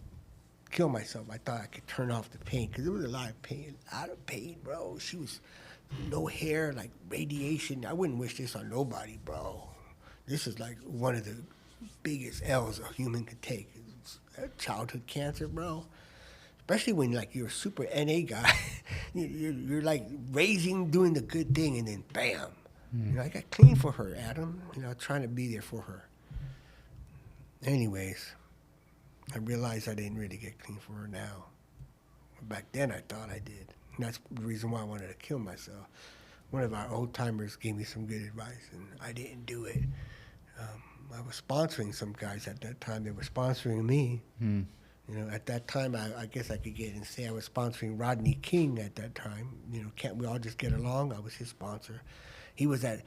kill myself, I thought I could turn off the pain, because there was a lot of pain, bro. She was no hair, like radiation. I wouldn't wish this on nobody, bro. This is like one of the biggest L's a human could take. Childhood cancer, bro. Especially when like you're a super NA guy, you're like doing the good thing, and then bam. You know, I got clean for her, Adam. You know, trying to be there for her. Anyways, I realized I didn't really get clean for her now. Back then, I thought I did. And that's the reason why I wanted to kill myself. One of our old timers gave me some good advice, and I didn't do it. I was sponsoring some guys at that time. They were sponsoring me. You know, at that time, I guess I could get and say I was sponsoring Rodney King at that time. You know, can't we all just get along? I was his sponsor. He was at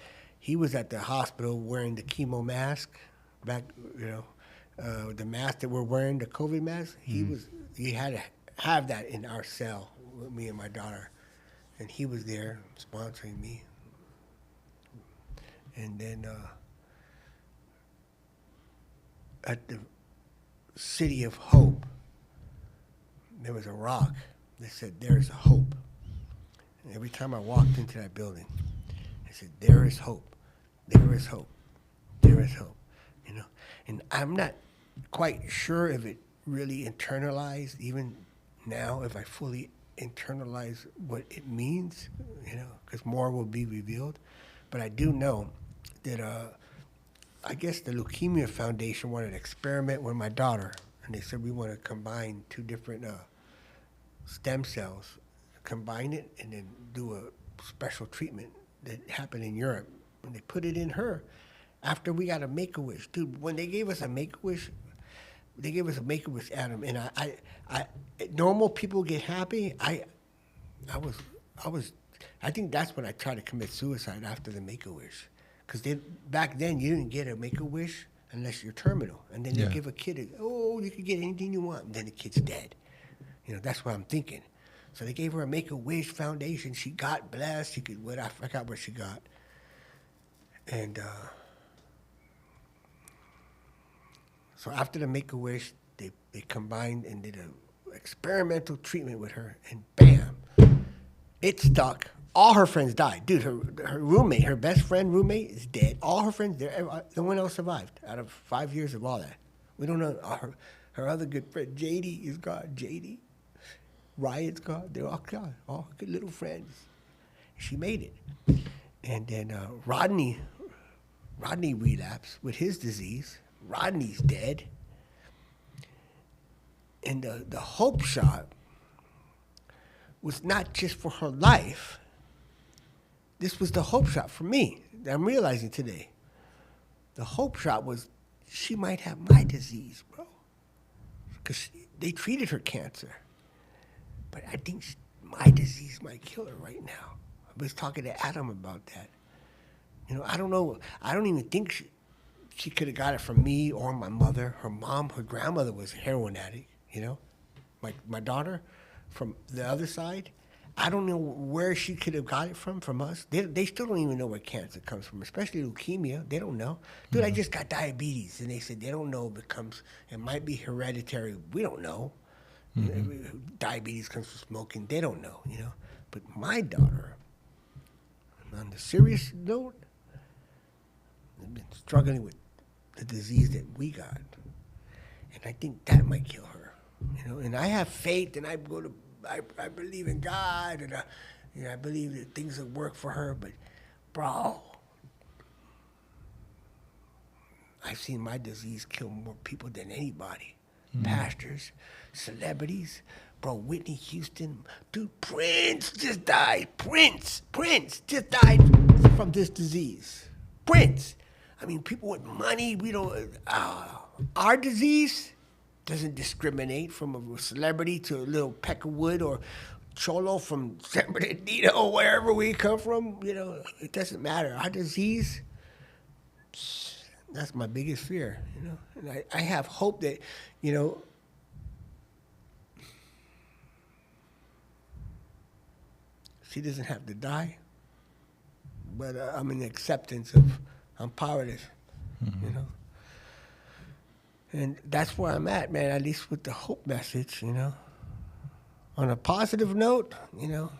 the hospital wearing the chemo mask, back, you know, the mask that we're wearing, the COVID mask. He had to have that in our cell with me and my daughter, and he was there sponsoring me. And then at the City of Hope, there was a rock that said, "There's hope." And every time I walked into that building, I said, "There is hope. There is hope. There is hope." You know, and I'm not quite sure if it really internalized even now, if I fully internalize what it means, you know, because more will be revealed. But I do know that I guess the Leukemia Foundation wanted to experiment with my daughter, and they said we want to combine two different stem cells, combine it, and then do a special treatment that happened in Europe, and they put it in her after we got a Make-A-Wish. Dude, when they gave us a Make-A-Wish, they gave us a Make-A-Wish, Adam, and I normal people get happy. I think that's when I tried to commit suicide after the Make-A-Wish, because back then you didn't get a Make-A-Wish unless you're terminal, and then they give a kid you can get anything you want, and then the kid's dead. You know, that's what I'm thinking. So they gave her a Make-A-Wish Foundation. She got blessed. I forgot what she got, and so after the Make-A-Wish, they combined and did an experimental treatment with her, and bam, it stuck. All her friends died. Dude, her roommate, her best friend roommate is dead. All her friends, no one else survived out of 5 years of all that. We don't know. Her other good friend, JD, is gone. JD. Riot's gone. They're all gone. All good little friends. She made it. And then Rodney relapsed with his disease. Rodney's dead. And the hope shot was not just for her life. This was the hope shot for me that I'm realizing today. The hope shot was she might have my disease, bro. Because they treated her cancer. But I think my disease might kill her right now. I was talking to Adam about that. You know, I don't know. I don't even think she could have got it from me or my mother. Her mom, her grandmother was a heroin addict, you know. My daughter from the other side, I don't know where she could have got it from us. They still don't even know where cancer comes from, especially leukemia. They don't know. Dude, I just got diabetes, and they said they don't know if it might be hereditary. We don't know. Diabetes comes from smoking. They don't know, you know. But my daughter, on the serious note, has been struggling with the disease that we got. And I think that might kill her, you know. And I have faith, and I believe in God, and I believe that things will work for her. But, bro, I've seen my disease kill more people than anybody. Pastors, celebrities, bro, Whitney Houston, dude, Prince just died. Prince just died from this disease. Prince. I mean, people with money, we don't, our disease doesn't discriminate from a celebrity to a little peck of wood or cholo from San Bernardino or wherever we come from. You know, it doesn't matter. Our disease, that's my biggest fear, you know. And I have hope that, you know, she doesn't have to die. But I'm in acceptance of I'm powerless, you know. And that's where I'm at, man, at least with the hope message, you know. On a positive note, you know,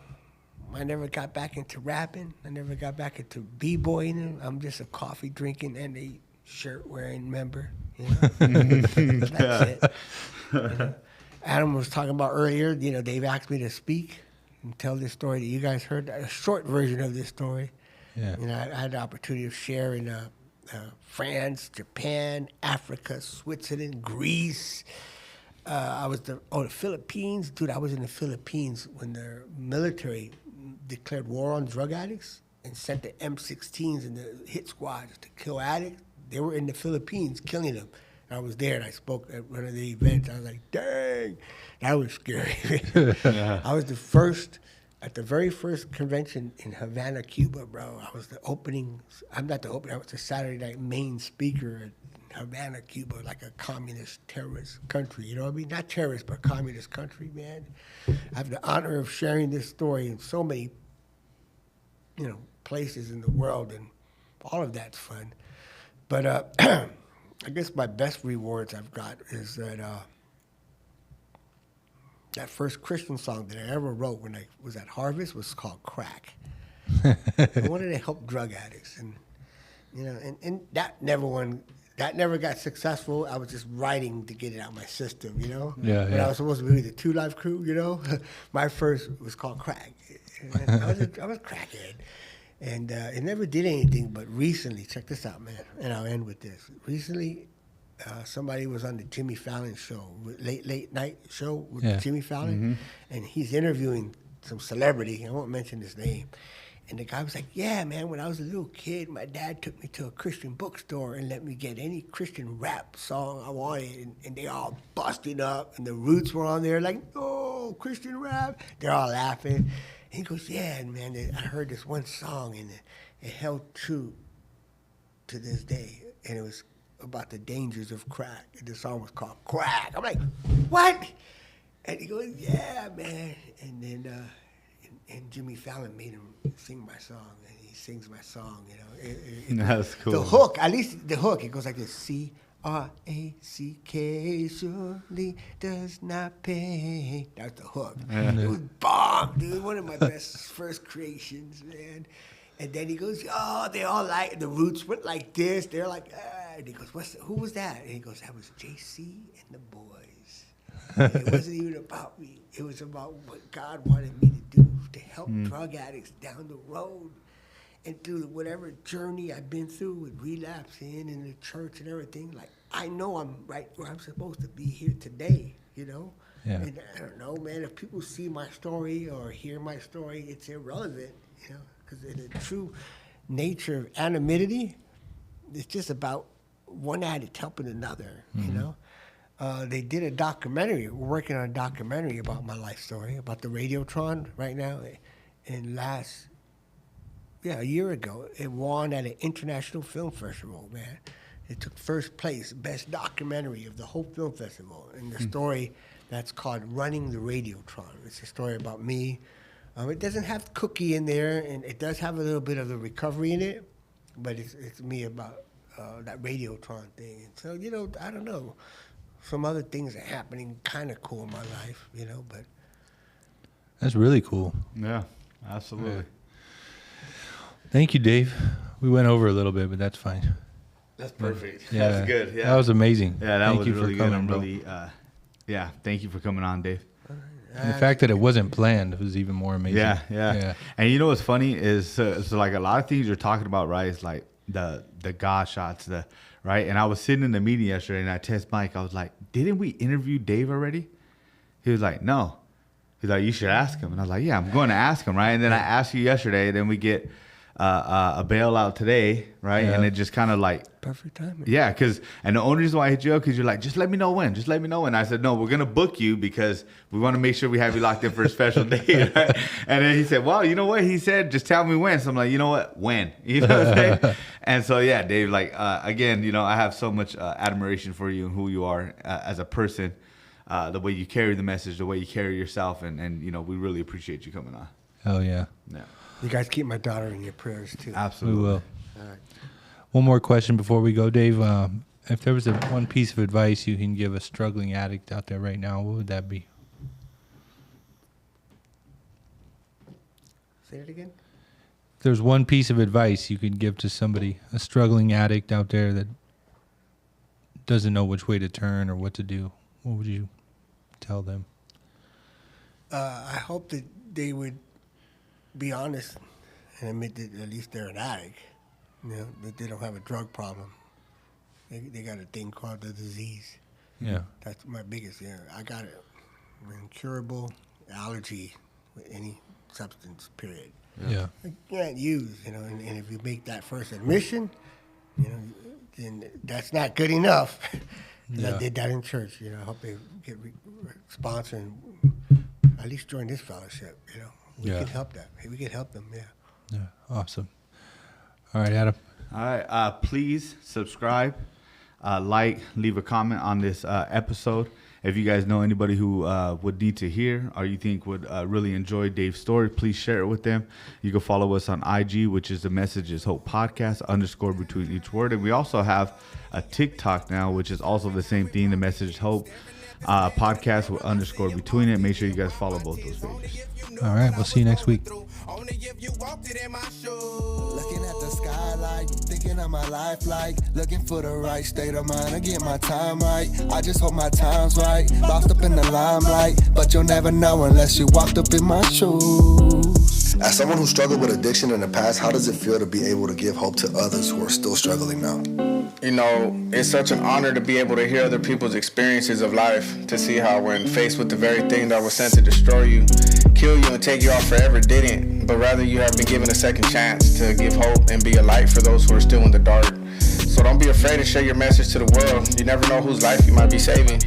I never got back into rapping. I never got back into b-boying. I'm just a coffee drinking and a shirt wearing member, you know. That's it. You know? Adam was talking about earlier, you know, they've asked me to speak and tell this story that you guys heard, a short version of this story. Yeah. You know, I had the opportunity of sharing France, Japan, Africa, Switzerland, Greece. I was the Philippines. Dude, I was in the Philippines when the military declared war on drug addicts and sent the M16s and the hit squads to kill addicts. They were in the Philippines killing them. I was there and I spoke at one of the events. I was like, dang, that was scary. I was at the very first convention in Havana, Cuba, bro. I was the opening, I'm not the opening, I was the Saturday night main speaker at Havana, Cuba, like a communist terrorist country, you know what I mean? Not terrorist, but communist country, man. I have the honor of sharing this story in so many, you know, places in the world, and all of that's fun. But I guess my best rewards I've got is that that first Christian song that I ever wrote when I was at Harvest was called Crack. I wanted to help drug addicts, and you know, and that never got successful. I was just writing to get it out of my system, you know. Yeah, When I was supposed to be with the Two Life Crew, you know, my first was called Crack. I was a crackhead. And it never did anything, but recently, check this out, man, and I'll end with this. Recently, somebody was on the Jimmy Fallon show, late night show with Jimmy Fallon, and he's interviewing some celebrity. I won't mention his name. And the guy was like, yeah, man, when I was a little kid, my dad took me to a Christian bookstore and let me get any Christian rap song I wanted. And they all busting up, and the Roots were on there like, oh, Christian rap. They're all laughing. And he goes, yeah, man, I heard this one song, and it held true to this day. And it was about the dangers of crack. And the song was called Crack. I'm like, what? And he goes, yeah, man. And then... And Jimmy Fallon made him sing my song, and he sings my song, you know. That's cool. The hook, at least the hook, it goes like this: C-R-A-C-K surely does not pay. That's the hook. Yeah. It was bomb, dude. One of my best first creations, man. And then he goes, oh, they all like, the Roots went like this. They're like, ah. And he goes, who was that? And he goes, that was JC and the boys. It wasn't even about me. It was about what God wanted me to do, to help drug addicts down the road and through whatever journey I've been through with relapsing in the church and everything. Like, I know I'm right where I'm supposed to be here today, you know? Yeah. And I don't know, man, if people see my story or hear my story, it's irrelevant, you know? Because in the true nature of anonymity, it's just about one addict helping another, you know? They did a documentary. We're working on a documentary about my life story, about the Radiotron right now. And a year ago, it won at an international film festival, man. It took first place, best documentary of the whole film festival. And the story that's called Running the Radiotron. It's a story about me. It doesn't have Cookie in there, and it does have a little bit of the recovery in it, but it's me about that Radiotron thing. And so, you know, I don't know. Some other things are happening kind of cool in my life, you know, but... That's really cool. Yeah, absolutely. Yeah. Thank you, Dave. We went over a little bit, but that's fine. That's perfect. Yeah, That's good. Yeah, that was amazing. Yeah, that Thank was you really for coming, good. I'm bro. really, thank you for coming on, Dave. And the fact that it wasn't planned was even more amazing. Yeah. And you know what's funny is, so like a lot of things you're talking about, right? Is like the God shots, right? And I was sitting in the meeting yesterday, and I text Mike. I was like, "Didn't we interview Dave already?" He was like, "No." He's like, "You should ask him." And I was like, "Yeah, I'm going to ask him, right?" And then I asked you yesterday. Then we get a bailout today, right? Yeah. And it just kind of like. Perfect timing. Yeah, and the only reason why I hit you up because you're like, just let me know when. Just let me know when. I said, no, we're gonna book you because we want to make sure we have you locked in for a special day. Right? And then he said, well, you know what? He said, just tell me when. So I'm like, you know what? When? You know what I'm saying? And so yeah, Dave. Like again, you know, I have so much admiration for you and who you are as a person, the way you carry the message, the way you carry yourself, and you know, we really appreciate you coming on. Hell yeah. Yeah, You guys keep my daughter in your prayers, too. absolutely. We will. All right. One more question before we go, Dave. If there was one piece of advice you can give a struggling addict out there right now, what would that be? Say it again? If there's one piece of advice you could give to somebody, a struggling addict out there that doesn't know which way to turn or what to do, what would you tell them? I hope that they would be honest and admit that at least they're an addict. You know, that they don't have a drug problem. They got a thing called the disease. Yeah. That's my biggest. Yeah, I got an incurable allergy with any substance. Period. Yeah. I can't use. You know, and if you make that first admission, you know, then that's not good enough. 'Cause Yeah. I did that in church. You know, I hope they get sponsor and at least join this fellowship. You know, we Yeah. can help that. We can help them. Yeah. Yeah. Awesome. All right, Adam. All right. Please subscribe, like, leave a comment on this episode. If you guys know anybody who would need to hear or you think would really enjoy Dave's story, please share it with them. You can follow us on IG, which is the Message is Hope podcast, _ between each word. And we also have a TikTok now, which is also the same thing, the Message is Hope podcast with _ between it. Make sure you guys follow both those pages. All right. We'll see you next week. Only if you walked it in my shoes. Looking at the skylight, thinking of my life like looking for the right state of mind to get my time right. I just hope my time's right, lost up in the limelight, but you'll never know unless you walked up in my shoes. As someone who struggled with addiction in the past, how does it feel to be able to give hope to others who are still struggling now? You know, it's such an honor to be able to hear other people's experiences of life, to see how when faced with the very thing that was sent to destroy you, kill you and take you out forever didn't, but rather you have been given a second chance to give hope and be a light for those who are still in the dark. So don't be afraid to share your message to the world. You never know whose life you might be saving.